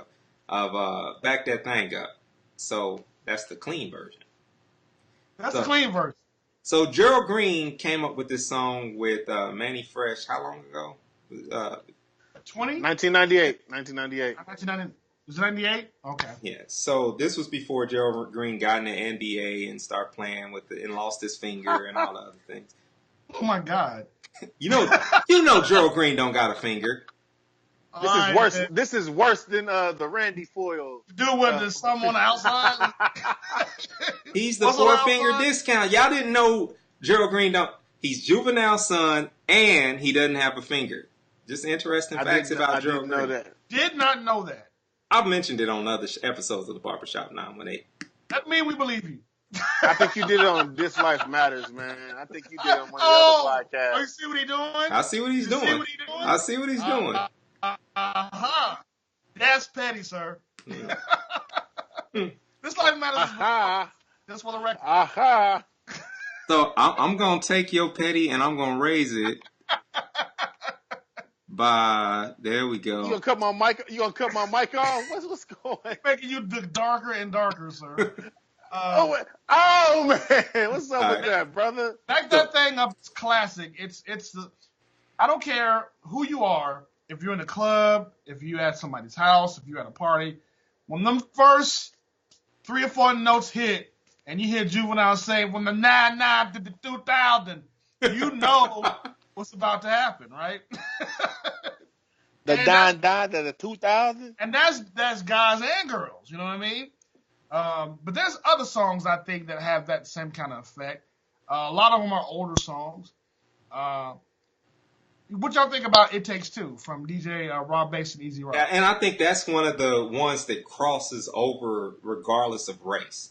of Back That Thing Up. So that's the clean version. That's the clean version. So Gerald Green came up with this song with Manny Fresh. How long ago? 1998. Was it 98? Okay. Yeah. So this was before Gerald Green got in the NBA and started playing and lost his finger and all the other things. Oh my God. You know Gerald Green don't got a finger. This is worse. This is worse than the Randy Foyle. Dude with the thumb on the outside. He's the 4-finger discount. Y'all didn't know Gerald Green don't. He's Juvenile's son, and he doesn't have a finger. Just interesting facts about Gerald Green. Did not know that. I've mentioned it on other episodes of the Barbershop 918. That mean we believe you. I think you did it on This Life Matters, man. I think you did it on one of the Oh, other podcasts. you see what he doing? I see what he's You see doing. what he doing? I see what he's doing. Uh-huh. That's petty, sir. Yeah. This Life Matters. Aha. That's for the record. Aha. So I'm gonna take your petty and I'm gonna raise it by there we You go. gonna cut my mic? You gonna cut my mic off? What's going? Making you look darker and darker, sir. Oh man, what's up All with right. that, brother? Back that thing up. It's classic. It's the. I don't care who you are. If you're in a club, if you at somebody's house, if you're at a party, when them first 3 or 4 notes hit, and you hear Juvenile say, "When the 99 to the 2000," you know what's about to happen, right? The And Don to the 2000. And that's guys and girls, you know what I mean? But there's other songs I think that have that same kind of effect. A lot of them are older songs. What y'all think about "It Takes Two" from DJ Rob Bass and Easy Rock? Yeah, and I think that's one of the ones that crosses over regardless of race.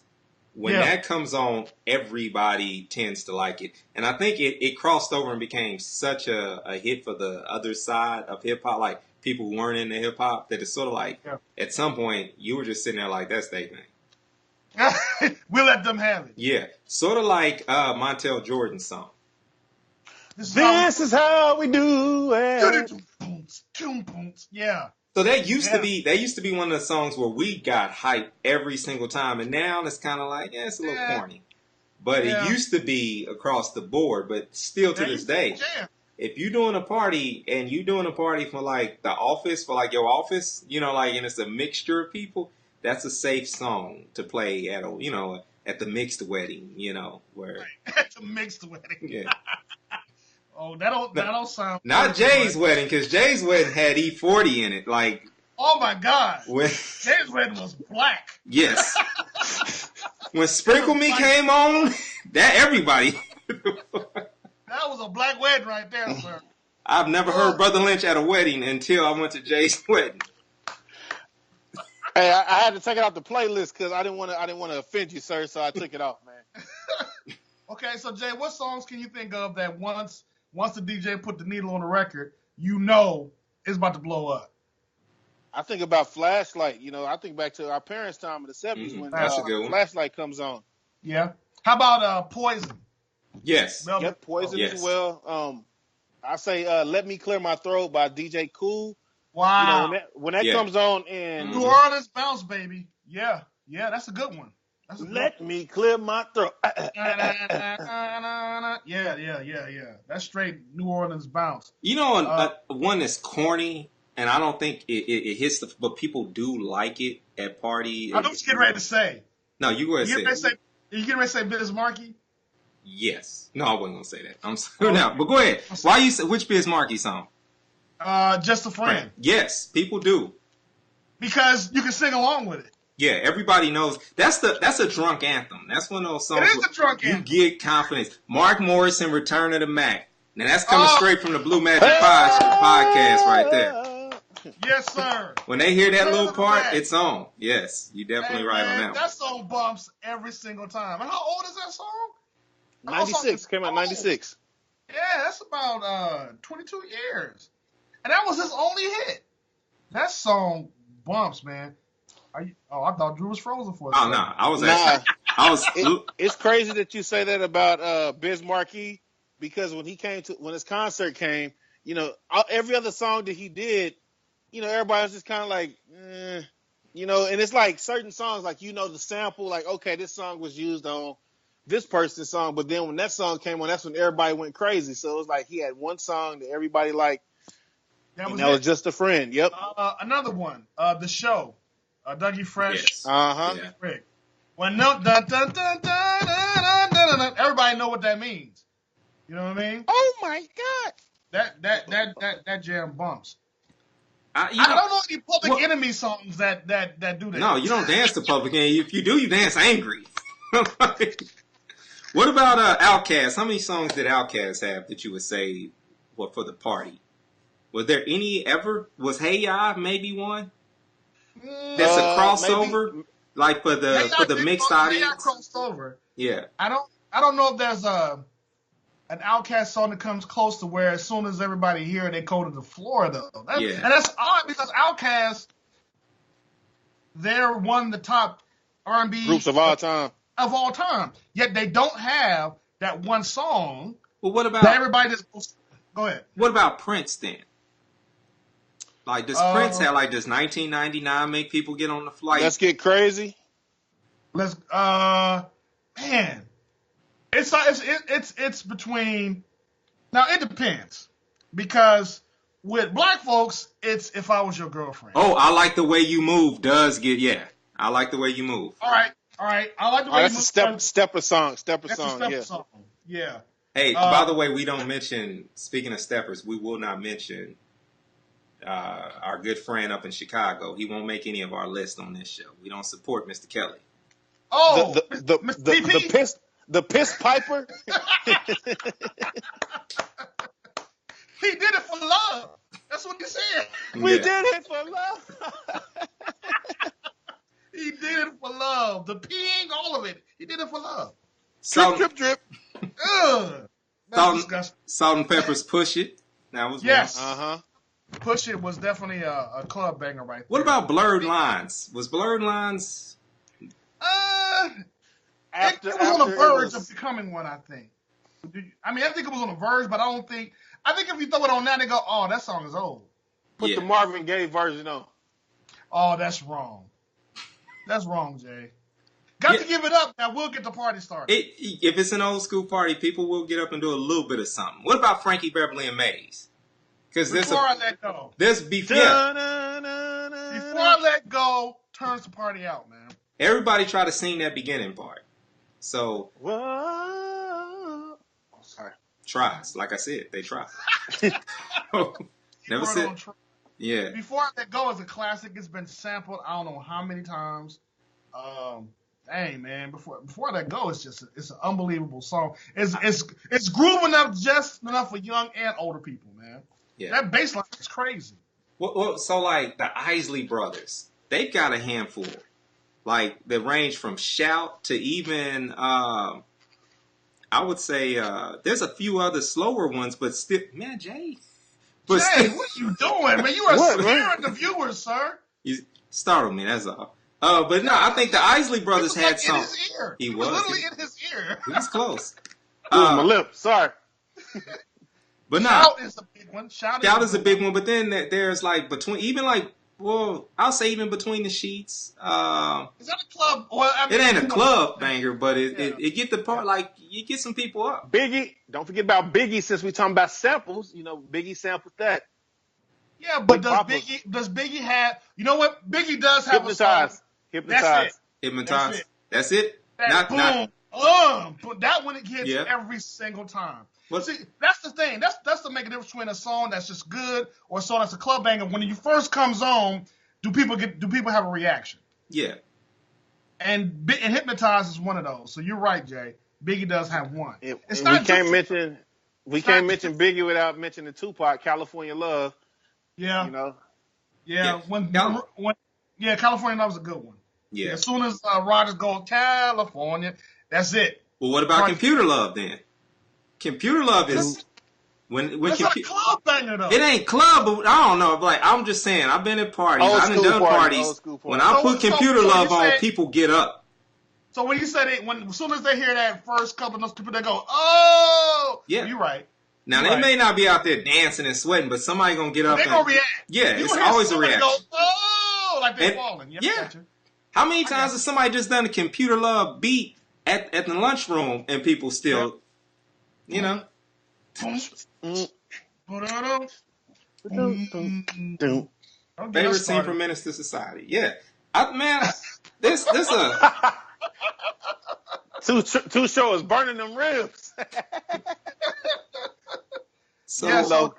When Yeah. that comes on, everybody tends to like it. And I think it crossed over and became such a hit for the other side of hip hop, like people who weren't into hip hop, that it's sort of like at some point you were just sitting there like, that's their thing. We'll let them have it. Yeah. Sort of like Montel Jordan's song. This is how we do it. Yeah. So that used to be one of the songs where we got hyped every single time, and now it's kind of like, it's a little corny. But it used to be across the board, but still to this day, if you're doing a party and you doing a party for like the office, for like your office, you know, like, and it's a mixture of people, that's a safe song to play at a, you know, at the mixed wedding, you know, where At the mixed wedding. Yeah. Oh, that don't sound. Not Jay's wedding, because Jay's wedding had E40 in it. Like, oh my God, when, Jay's wedding was black. yes, when Sprinkle Me came on, that everybody. That was a black wedding right there, sir. I've never heard Brother Lynch at a wedding until I went to Jay's wedding. Hey, I had to take it off the playlist because I didn't want to offend you, sir. So I took it off, man. Okay, so Jay, what songs can you think of that once the DJ put the needle on the record, you know it's about to blow up? I think about Flashlight. You know, I think back to our parents' time in the 70s when That's a good one. Flashlight comes on. Yeah. How about Poison? Yes. Yep, Poison as well. I say Let Me Clear My Throat by DJ Kool. Wow. You know, when that comes on in New Orleans Bounce, baby. Yeah, that's a good one. That's a good Let Me Clear My Throat. Yeah. That's straight New Orleans Bounce. You know, one that's corny, and I don't think it hits but people do like it at party. I know what you're getting ready to say. No, you go ahead and say it. You getting ready to say Biz Markie? Yes. No, I wasn't going to say that. I'm sorry now, but go ahead. Why you say, which Biz Markie song? Just a Friend. Yes, people do. Because you can sing along with it. Yeah, everybody knows. That's a drunk anthem. That's one of those songs. It is a drunk anthem. You get confidence. Mark Morrison, Return of the Mac. Now that's coming straight from the Blue Magic podcast right there. Yes, sir. When they hear that little part, it's on. Yes, you definitely right on that one. That song bumps every single time. And how old is that song? 96. Came out 96. Yeah, that's about 22 years. And that was his only hit. That song bumps, man. I thought Drew was frozen for a second. Oh, no. I was actually... It's crazy that you say that about Biz Markie, because when his concert came, you know, every other song that he did, you know, everybody was just kind of like, you know, and it's like certain songs, like, you know, the sample, like, okay, this song was used on this person's song, but then when that song came on, that's when everybody went crazy. So it was like he had one song that everybody liked. That was Just a Friend. Yep. Another one, The Show. Dougie Fresh. Yes. Yeah. When dun, dun, dun, dun, dun, dun, dun, dun, everybody know what that means. You know what I mean? Oh my God. That jam bumps. I don't know any Public Enemy songs that do that. No, you don't dance to Public Enemy. If you do, you dance angry. What about Outkast? How many songs did Outkast have that you would say were for the party? Was there any ever? Was Hey Ya maybe one? That's a crossover? like for the mixed audience. Crossed over. Yeah. I don't know if there's an Outkast song that comes close to where as soon as everybody hear it, they go to the floor though. And that's odd because Outkast, they're one of the top R&B groups of all time. Yet they don't have that one song. Well, what about that everybody just go ahead? What about Prince then? Like, does Prince have does 1999 make people get on the flight? Let's Get Crazy. Man, it's between. Now it depends because with black folks, it's If I Was Your Girlfriend. Oh, I Like the Way You Move does get I like the way you move. All right. I like the way you move. That's a stepper song. Song. Yeah. Hey, by the way, we don't mention. Speaking of steppers, we will not mention our good friend up in Chicago. He won't make any of our lists on this show. We don't support Mr. Kelly. Oh, the piss piper. He did it for love. That's what he said. We did it for love. He did it for love. The peeing, all of it. He did it for love. Drip. Ugh. That's disgusting. Salt and Pepper's Push It. That was one. Push It was definitely a club banger right there. What about Blurred Lines? Was Blurred Lines? It was on the verge of becoming one, I think. I think it was on the verge, but I think if you throw it on now, they go, oh, that song is old. Put the Marvin Gaye version on. Oh, that's wrong. That's wrong, Jay. Got to give it up. Now we'll get the party started. If it's an old school party, people will get up and do a little bit of something. What about Frankie Beverly and Maze? Because Before I Let Go. Before I Let Go turns the party out, man. Everybody try to sing that beginning part. So sorry. Tries. Like I said, they try. Never said. Yeah. Before I Let Go is a classic. It's been sampled I don't know how many times. Dang, man. Before I Let Go, it's an unbelievable song. It's groove enough, just enough for young and older people, man. Yeah. That bass line is crazy. Well, so like the Isley Brothers, they've got a handful. Like they range from Shout to even I would say there's a few other slower ones, but still, man, Jay. What are you doing, man? You are scaring the viewers, sir. You startled me. That's all. But no, I think the Isley Brothers had some. He was literally in his ear. He was close. It was my lip. Sorry. But no. Shout is a big one. Shout is a big one. But then there's like I'll say even Between the Sheets. Is that a club? It ain't a club banger, but it get the part, like you get some people up. Biggie, don't forget about Biggie since we talking about samples. You know, Biggie sampled that. Yeah, but does Biggie have? You know what? Biggie does have Hypnotized. Hypnotized. That's it. That one it gets every single time. Well, see, that's the thing. That's the making difference between a song that's just good or a song that's a club banger. When you first comes on, do people have a reaction? Yeah. And Hypnotized is one of those. So you're right, Jay. Biggie does have one. We can't mention Biggie without mentioning Tupac, California Love. Yeah. You know. Yeah. California Love is a good one. Yeah. As soon as Rodgers goes California, that's it. Well, what about Computer Love then? Computer Love is it's not a club banger though. It ain't club, but I don't know. Like I'm just saying, I've been at parties, I've done parties. When I put Computer Love on, people get up. So when you said it, as soon as they hear that first couple of those people, they go, "Oh, yeah, you're right." Now they may not be out there dancing and sweating, but somebody gonna get up. They're gonna react. Yeah, it's always a reaction. Go, "Oh," like they're falling. Yeah. How many times has somebody just done a Computer Love beat at the lunchroom and people still, you know? Favorite scene from Menace to Society. Yeah. This Too Short is burning them ribs. So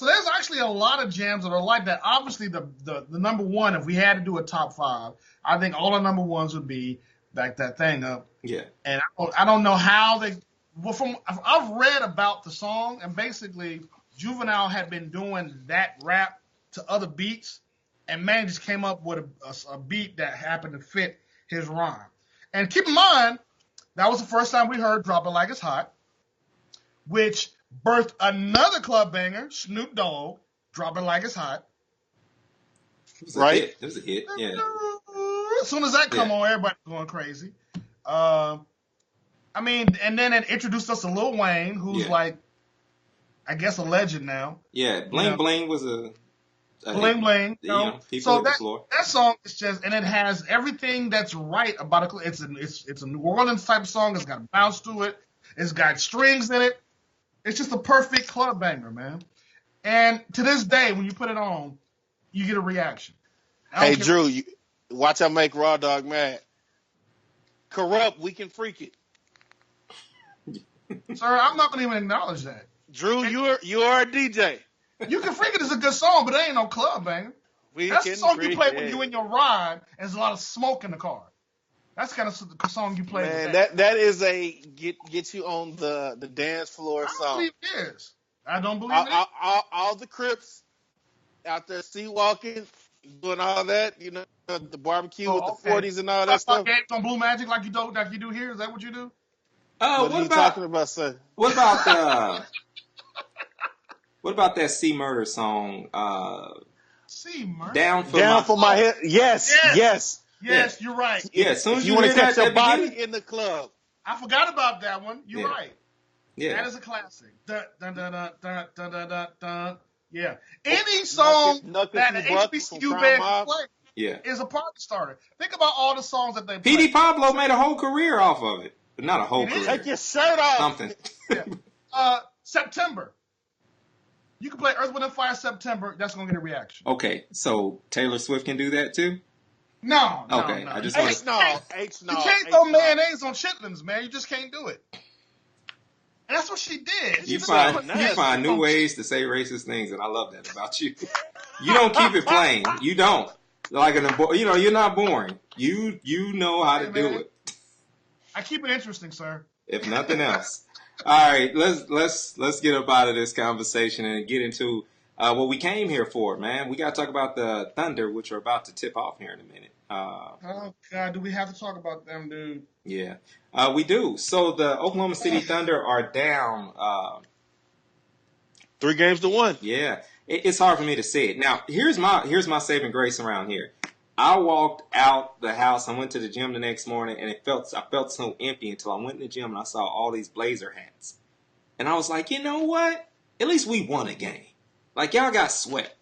there's actually a lot of jams that are like that. Obviously, the number one, if we had to do a top five, I think all the number ones would be Back That Thing Up. Yeah. And I don't know how they. Well, I've read about the song, and basically Juvenile had been doing that rap to other beats, and man just came up with a beat that happened to fit his rhyme. And keep in mind, that was the first time we heard Drop It Like It's Hot, which birthed another club banger, Snoop Dogg, Drop It Like It's Hot. It was a hit. It was a hit, yeah. As soon as that come on, everybody's going crazy. I mean, and then it introduced us to Lil Wayne, who's like, I guess, a legend now. Yeah, Bling Bling was a Bling Bling. So that song is just, and it has everything that's right about it. It's a New Orleans type song. It's got a bounce to it. It's got strings in it. It's just a perfect club banger, man. And to this day, when you put it on, you get a reaction. Hey, Drew, watch out make Raw Dog mad. Corrupt, we can freak it. Sir, I'm not going to even acknowledge that. Drew, you are a DJ. You Can Freak It is a good song, but it ain't no club banger. That's the song you play when you in your ride and there's a lot of smoke in the car. That's the kind of song you play. Man, that is a get you on the dance floor song. I don't believe it is. I don't believe it. All the Crips out there sea walking, doing all that, the barbecue with the 40s and all that stuff. Games on Blue Magic like you do here? Is that what you do? What are you talking about, sir? What about what about that C Murder song? C Murder? Down for my head. Yes. Yes, you're right. Yeah, as soon as you want to hear catch that your body beginning, in the club. I forgot about that one. You're right. Yeah. That is a classic. Dun, dun, dun, dun, dun, dun, dun, dun, dun. Yeah. Any song that an HBCU band can play is a party starter. Think about all the songs that they play. P.D. Pablo made a whole career off of it. But not a whole career. Take your shirt off. Something. September. You can play Earth, Wind & Fire September. That's going to get a reaction. Okay, so Taylor Swift can do that too? No. I just want You can't throw mayonnaise on chitlins, man. You just can't do it. And that's what she did. You find new ways to say racist things, and I love that about you. You don't keep it plain. You don't. You're not boring. You know how to do it. I keep it interesting, sir. If nothing else. All right, let's get up out of this conversation and get into what we came here for, man. We got to talk about the Thunder, which are about to tip off here in a minute. Oh God, do we have to talk about them, dude? Yeah, we do. So the Oklahoma City Thunder are down 3-1. Yeah, it's hard for me to say it. Now, here's my saving grace around here. I walked out the house. I went to the gym the next morning, and I felt so empty until I went in the gym and I saw all these Blazer hats. And I was like, you know what? At least we won a game. Like, y'all got swept.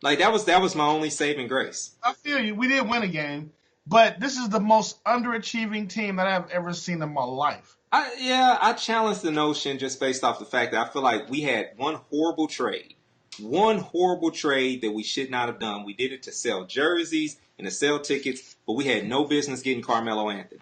Like, that was my only saving grace. I feel you. We did win a game, but this is the most underachieving team that I've ever seen in my life. I challenge the notion just based off the fact that I feel like we had one horrible trade that we should not have done. We did it to sell jerseys and to sell tickets, but we had no business getting Carmelo Anthony.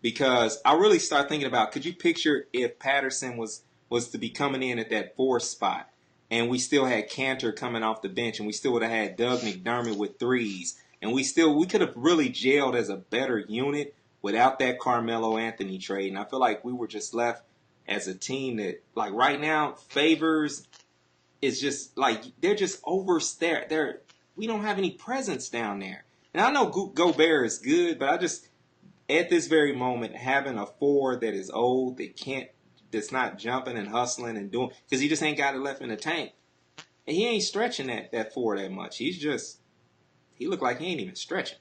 Because I really start thinking about, could you picture if Patterson was to be coming in at that 4th spot, and we still had Cantor coming off the bench, and we still would have had Doug McDermott with threes, and we could have really gelled as a better unit without that Carmelo Anthony trade. And I feel like we were just left as a team that, like, right now, Favors is just like they're just overstacked. We don't have any presence down there. And I know Gobert is good, but I just at this very moment having a 4 that is old that's not jumping and hustling and doing because he just ain't got it left in the tank, and he ain't stretching that 4 that much. He looked like he ain't even stretching.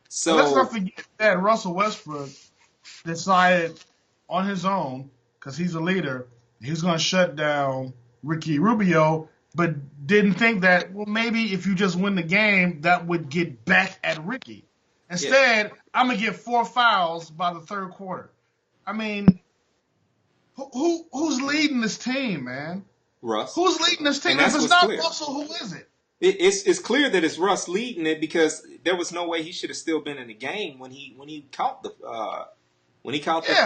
So let's not forget that Russell Westbrook decided on his own because he's a leader. He was going to shut down Ricky Rubio, but didn't think that, well, maybe if you just win the game, that would get back at Ricky. Instead, I'm going to get 4 fouls by the 3rd quarter. I mean, who's leading this team, man? Russ. Who's leading this team? If it's not Russell, who is it? It's clear that it's Russ leading it because there was no way he should have still been in the game when he caught the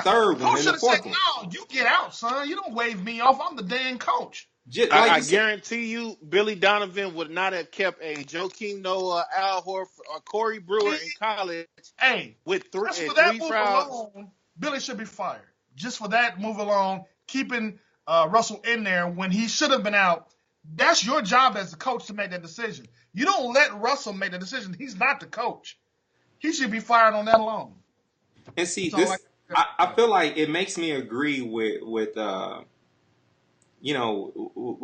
third one in the 4th one. No, you get out, son. You don't wave me off. I'm the dang coach. I guarantee you, Billy Donovan would not have kept a Joakim Noah, Al Horford, or Corey Brewer in college. Hey, with three move fouls. Alone, Billy should be fired. Just for that move alone, keeping Russell in there when he should have been out. That's your job as the coach to make that decision. You don't let Russell make the decision. He's not the coach. he should be fired on that alone. And see, That's all this I feel like it makes me agree with with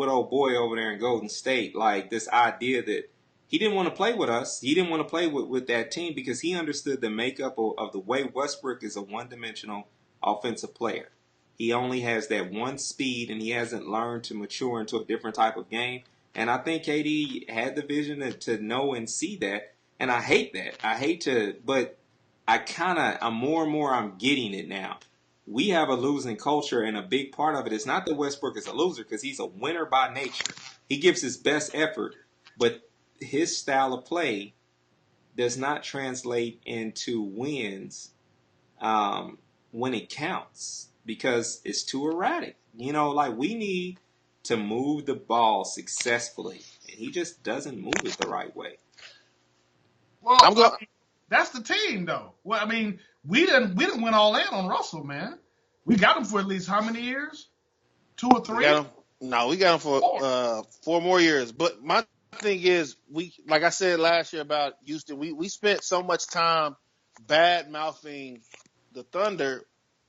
old boy over there in Golden State, like this idea that he didn't want to play with us. He didn't want to play with that team because he understood the makeup of the way Westbrook is a one-dimensional offensive player. He only has that one speed, and he hasn't learned to mature into a different type of game. And I think KD had the vision to know and see that. And I hate that. But I'm more and more, I'm getting it now. We have a losing culture, and a big part of it is not that Westbrook is a loser, because he's a winner by nature. He gives his best effort, but his style of play does not translate into wins when it counts, because it's too erratic. Like, we need to move the ball successfully, and he just doesn't move it the right way. Well, that's the team, though. Well, I mean, we didn't win all in on Russell, man. We got him for at least how many years? 2 or 3? We got him for 4 more years. But my thing is, like I said last year about Houston, we spent so much time bad mouthing the Thunder,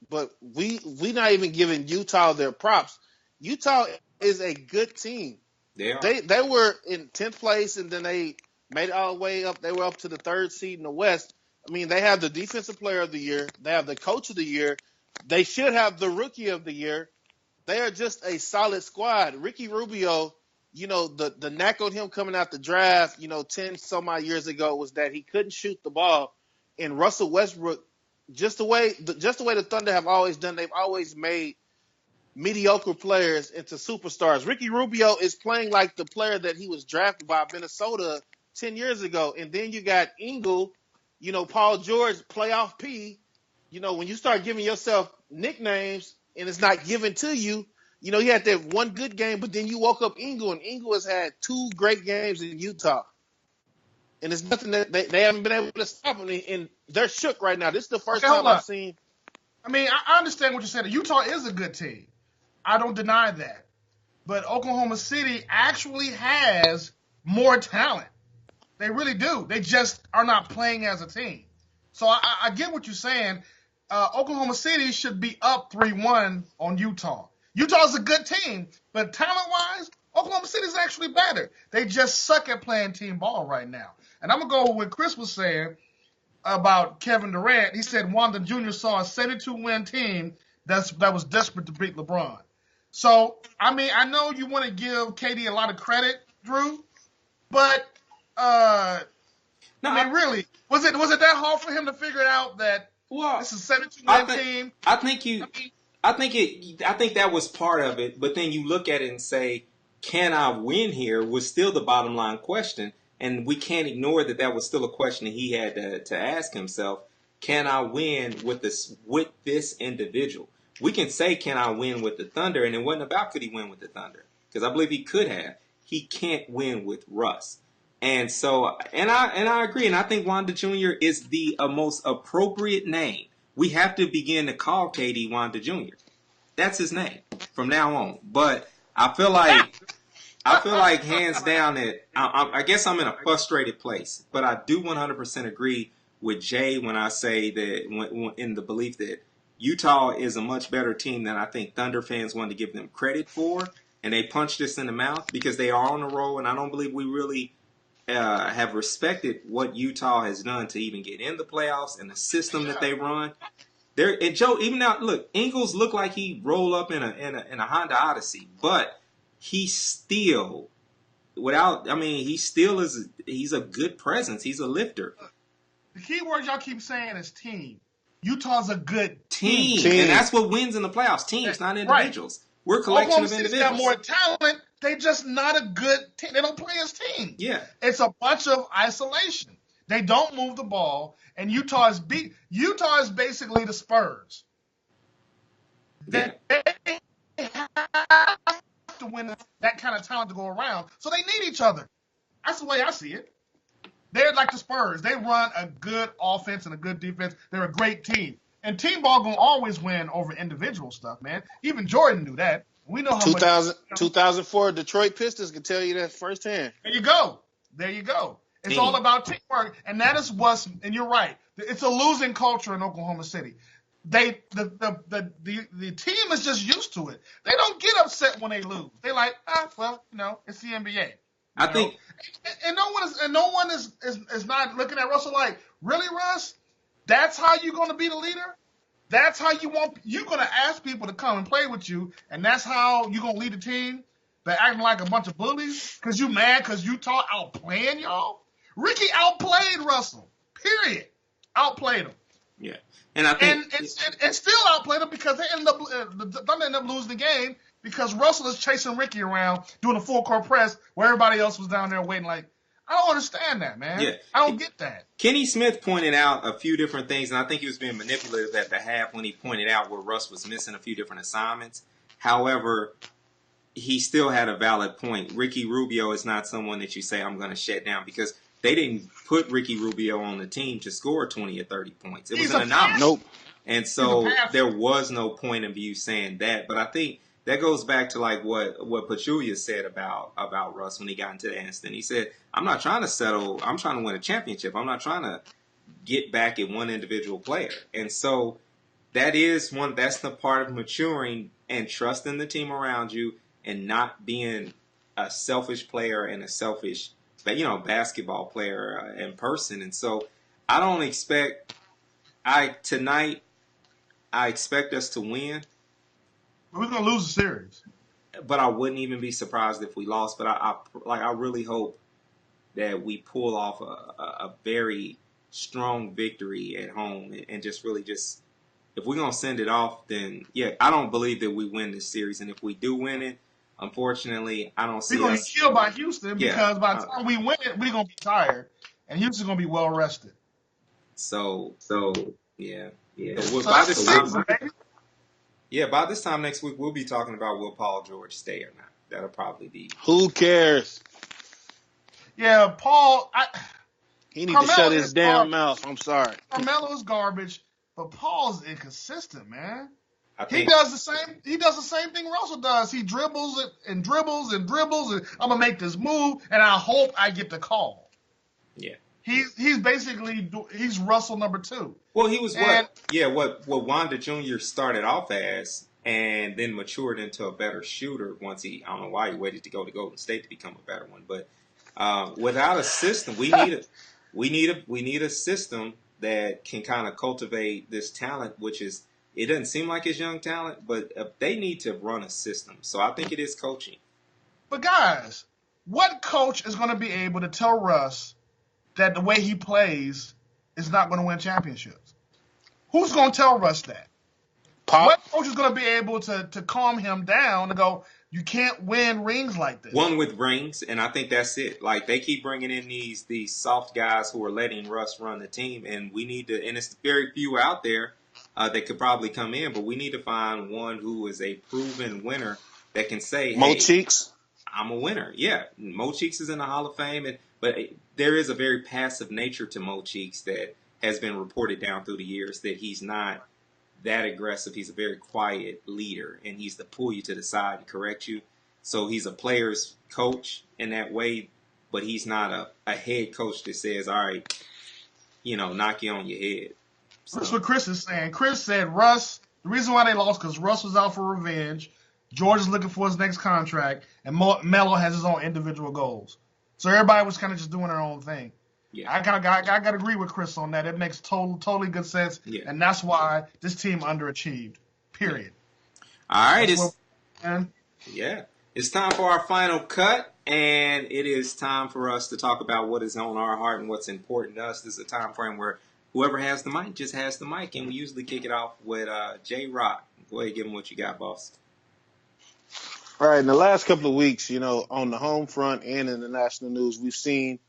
but we not even giving Utah their props. Utah is a good team. They are. They were in 10th place, and then they made it all the way up. They were up to the 3rd seed in the West. I mean, they have the Defensive Player of the Year. They have the Coach of the Year. They should have the Rookie of the Year. They are just a solid squad. Ricky Rubio, the knack on him coming out the draft, 10 some odd years ago was that he couldn't shoot the ball. And Russell Westbrook, just the way the Thunder have always done, they've always made mediocre players into superstars. Ricky Rubio is playing like the player that he was drafted by Minnesota 10 years ago. And then you got Ingle, Paul George, playoff P. When you start giving yourself nicknames and it's not given to you, he had that one good game, but then you woke up Ingle, and Ingle has had 2 great games in Utah. And it's nothing that they haven't been able to stop him, and they're shook right now. This is the first time I've seen. I mean, I understand what you're saying. Utah is a good team. I don't deny that. But Oklahoma City actually has more talent. They really do. They just are not playing as a team. So I get what you're saying. Oklahoma City should be up 3-1 on Utah. Utah's a good team, but talent-wise, Oklahoma City's actually better. They just suck at playing team ball right now. And I'm going to go with what Chris was saying about Kevin Durant. He said Wanda Jr. saw a 72-win team that was desperate to beat LeBron. So, I mean, I know you want to give KD a lot of credit, Drew, but really, was it that hard for him to figure out that this is a 72-win team? I think that was part of it, but then you look at it and say, can I win here, was still the bottom line question. And we can't ignore that was still a question that he had to ask himself. Can I win with this individual? We can say, can I win with the Thunder? And it wasn't about could he win with the Thunder, because I believe he could have. He can't win with Russ. And so, and I agree. And I think Wanda Jr. is the most appropriate name. We have to begin to call KD Wanda Jr. That's his name from now on. But I feel like hands down that I guess I'm in a frustrated place. But I do 100% agree with Jay when I say that in the belief that Utah is a much better team than I think Thunder fans want to give them credit for. And they punched us in the mouth because they are on a roll. And I don't believe we really have respected what Utah has done to even get in the playoffs and the system that they run. And Joe, even now, look, Ingles looked like he rolled up in a Honda Odyssey, but he's still he's a good presence. He's a lifter. The key word y'all keep saying is team. Utah's a good team. And that's what wins in the playoffs. Teams, not individuals. Right. We're a collection of individuals. Got more talent. They just not a good team. They don't play as teams. Yeah. It's a bunch of isolation. They don't move the ball, and Utah is basically the Spurs. Yeah. They have to win that kind of talent to go around, so they need each other. That's the way I see it. They're like the Spurs. They run a good offense and a good defense. They're a great team. And team ball going to always win over individual stuff, man. Even Jordan knew that. We know how 2004 Detroit Pistons can tell you that firsthand. There you go. It's all about teamwork, and that is and you're right. It's a losing culture in Oklahoma City. The team is just used to it. They don't get upset when they lose. They like, it's the NBA. I think, and no one is not looking at Russell like, really, Russ? That's how you're going to be the leader? That's how you're going to ask people to come and play with you, and that's how you're going to lead the team? They're acting like a bunch of bullies because you mad because Utah outplaying y'all? Ricky outplayed Russell. Period. Outplayed him. Yeah. And I think and still outplayed him because they ended up losing the game because Russell is chasing Ricky around doing a full court press where everybody else was down there waiting. Like, I don't understand that, man. Yeah. I don't get that. Kenny Smith pointed out a few different things, and I think he was being manipulative at the half when he pointed out where Russ was missing a few different assignments. However, he still had a valid point. Ricky Rubio is not someone that you say I'm going to shut down because they didn't put Ricky Rubio on the team to score 20 or 30 points. It was an anomaly. Nope. And so there was no point of you saying that. But I think that goes back to like what Pachulia said about Russ when he got into the instant. He said, I'm not trying to settle. I'm trying to win a championship. I'm not trying to get back at one individual player. And so that's the part of maturing and trusting the team around you and not being a selfish player and a selfish, basketball player in person. And so I expect us to win. We're going to lose the series. But I wouldn't even be surprised if we lost. But I really hope that we pull off a very strong victory at home and just if we're going to send it off, then I don't believe that we win this series. And if we do win it, unfortunately, I don't see we're going to be killed by Houston because by the time we win it, we're going to be tired. And Houston's going to be well rested. So yeah. So by this time next week, we'll be talking about will Paul George stay or not. That'll probably be. Who cares? Yeah, Paul. He needs to shut his damn mouth. I'm sorry. Carmelo's garbage, but Paul's inconsistent, man. He does the same thing Russell does. He dribbles and dribbles and dribbles, and I'm gonna make this move, and I hope I get the call. Yeah. He's basically he's Russell number 2. Well, he was what Wanda Jr. started off as, and then matured into a better shooter once I don't know why he waited to go to Golden State to become a better one, but without a system, we need a system that can kind of cultivate this talent, which is. It doesn't seem like it's young talent, but they need to run a system. So I think it is coaching. But guys, what coach is going to be able to tell Russ that the way he plays is not going to win championships? Who's going to tell Russ that? Pop. What coach is going to be able to calm him down and go, you can't win rings like this? One with rings, and I think that's it. Like, they keep bringing in these soft guys who are letting Russ run the team, and we need to – and it's very few out there that could probably come in, but we need to find one who is a proven winner that can say, hey, Mo Cheeks. I'm a winner. Yeah, Mo Cheeks is in the Hall of Fame, but there is a very passive nature to Mo Cheeks that has been reported down through the years that he's not that aggressive. He's a very quiet leader, and he's to pull you to the side and correct you. So he's a player's coach in that way, but he's not a head coach that says, all right, knock you on your head. So. That's what Chris is saying. Chris said Russ, the reason why they lost because Russ was out for revenge, George is looking for his next contract, and Melo has his own individual goals. So everybody was kind of just doing their own thing. Yeah, I gotta agree with Chris on that. It makes totally good sense, and that's why this team underachieved. Period. All right, it's time for our final cut, and it is time for us to talk about what is on our heart and what's important to us. This is a time frame where whoever has the mic just has the mic, and we usually kick it off with J Rock. Go ahead, give him what you got, boss. All right, in the last couple of weeks, on the home front and in the national news, we've seen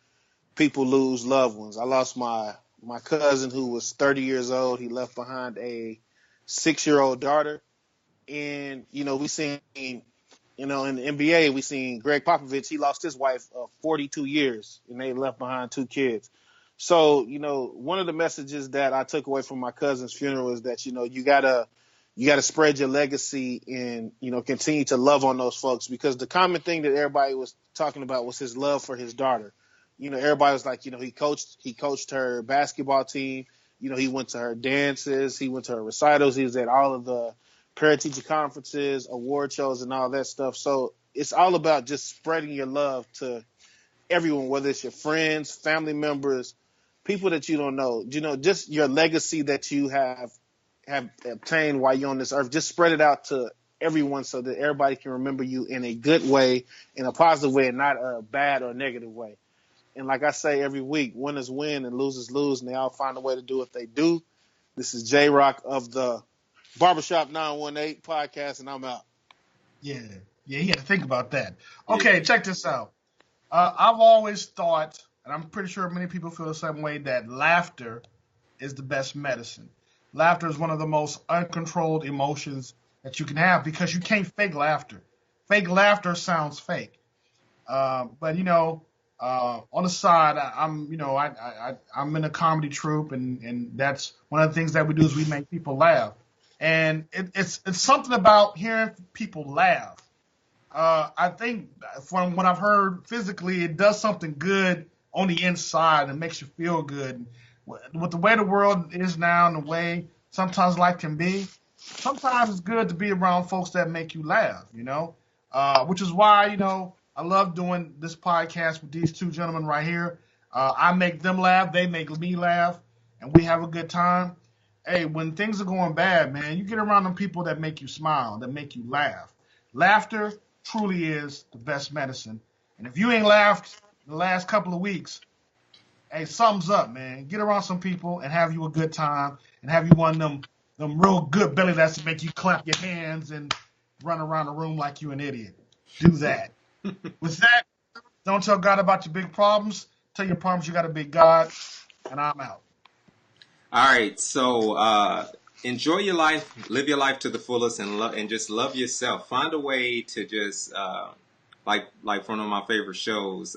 people lose loved ones. I lost my cousin who was 30 years old. He left behind a 6-year-old daughter. And, we seen, in the NBA, we seen Greg Popovich. He lost his wife of 42 years, and they left behind 2 kids. So, one of the messages that I took away from my cousin's funeral is that, you gotta spread your legacy and, continue to love on those folks, because the common thing that everybody was talking about was his love for his daughter. everybody was like, he coached her basketball team. He went to her dances, he went to her recitals, he was at all of the parent-teacher conferences, award shows, and all that stuff. So it's all about just spreading your love to everyone, whether it's your friends, family members, people that you don't know. Just your legacy that you have obtained while you're on this earth. Just spread it out to everyone so that everybody can remember you in a good way, in a positive way, and not a bad or negative way. And like I say every week, winners win and losers lose, and they all find a way to do what they do. This is J-Rock of the Barbershop 918 podcast, and I'm out. Yeah, you had to think about that. Okay, check this out. I've always thought, and I'm pretty sure many people feel the same way, that laughter is the best medicine. Laughter is one of the most uncontrolled emotions that you can have because you can't fake laughter. Fake laughter sounds fake. But on the side, I'm in a comedy troupe, and that's one of the things that we do is we make people laugh, and it's something about hearing people laugh. I think from what I've heard physically, it does something good on the inside and makes you feel good. With the way the world is now and the way sometimes life can be, sometimes it's good to be around folks that make you laugh, which is why, I love doing this podcast with these two gentlemen right here. I make them laugh, they make me laugh, and we have a good time. Hey, when things are going bad, man, you get around them people that make you smile, that make you laugh. Laughter truly is the best medicine. And if you ain't laughed the last couple of weeks, hey, something's up, man. Get around some people and have you a good time and have you one of them real good belly laughs to make you clap your hands and run around the room like you an idiot. Do that. With that, don't tell God about your big problems. Tell your problems you got a big God, and I'm out. All right, so enjoy your life, live your life to the fullest, and just love yourself. Find a way to just like one of my favorite shows,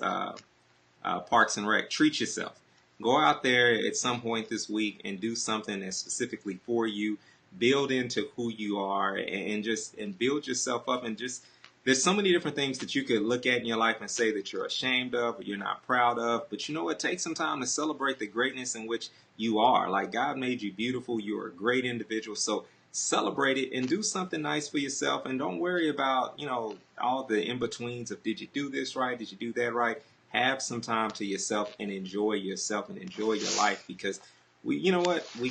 Parks and Rec. Treat yourself. Go out there at some point this week and do something that's specifically for you. Build into who you are and build yourself up and just. There's so many different things that you could look at in your life and say that you're ashamed of or you're not proud of. But you know what? Take some time to celebrate the greatness in which you are. Like, God made you beautiful. You're a great individual. So celebrate it and do something nice for yourself. And don't worry about, all the in-betweens of did you do this right? Did you do that right? Have some time to yourself and enjoy yourself and enjoy your life because we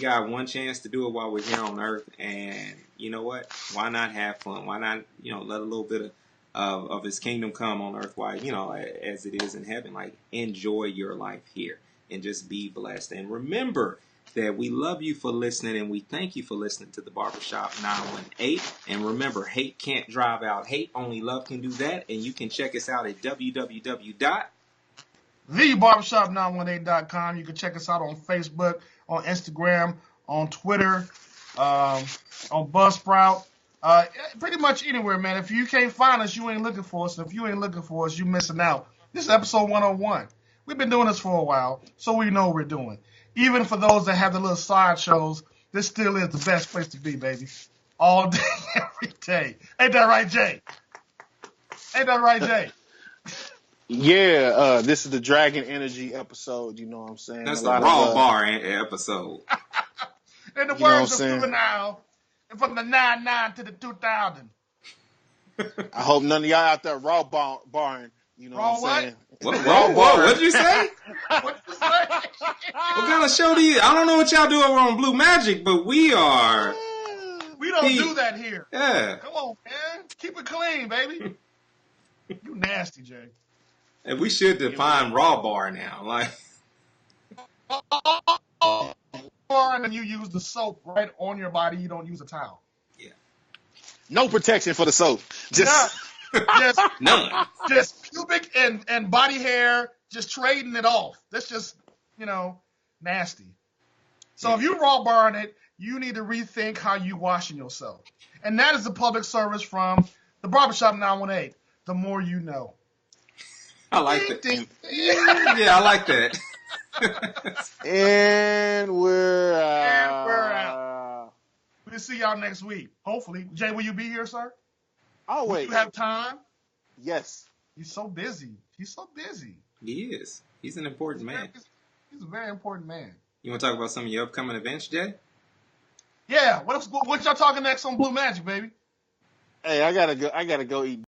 got one chance to do it while we're here on earth. And you know what? Why not have fun? Why not, let a little bit of his kingdom come on earth while, as it is in heaven. Like, enjoy your life here and just be blessed. And remember that we love you for listening and we thank you for listening to the Barbershop 918. And remember, hate can't drive out hate. Only love can do that. And you can check us out at thebarbershop918.com. You can check us out on Facebook, on Instagram, on Twitter, on Buzzsprout. Pretty much anywhere, man. If you can't find us, you ain't looking for us. If you ain't looking for us, you missing out. This is episode 101. We've been doing this for a while, so we know what we're doing. Even for those that have the little side shows, this still is the best place to be, baby. All day, every day. Ain't that right, Jay? Ain't that right, Jay? Yeah, this is the Dragon Energy episode, you know what I'm saying? That's the Raw Bar episode. In the words of Juvenile, from the 99 to the 2000. I hope none of y'all out there raw barring. You know raw what I'm saying? What'd you say? What'd you say? What kind of show do you? I don't know what y'all do over on Blue Magic, but we are. We don't do that here. Yeah. Come on, man. Keep it clean, baby. You nasty, Jay. And we should define raw bar now, like. And you use the soap right on your body. You don't use a towel. Yeah. No protection for the soap. Just none. Just pubic and body hair. Just trading it off. That's just nasty. So if you raw barring it, you need to rethink how you washing yourself. And that is the public service from the Barbershop 918. The more you know. I like that. Yeah, I like that. And we're out. And we're out. We'll see y'all next week. Hopefully. Jay, will you be here, sir? Oh, wait. Will you have time? Yes. He's so busy. He's so busy. He is. He's an important man. He's a very important man. You want to talk about some of your upcoming events, Jay? Yeah. What y'all talking next on Blue Magic, baby? Hey, I gotta go eat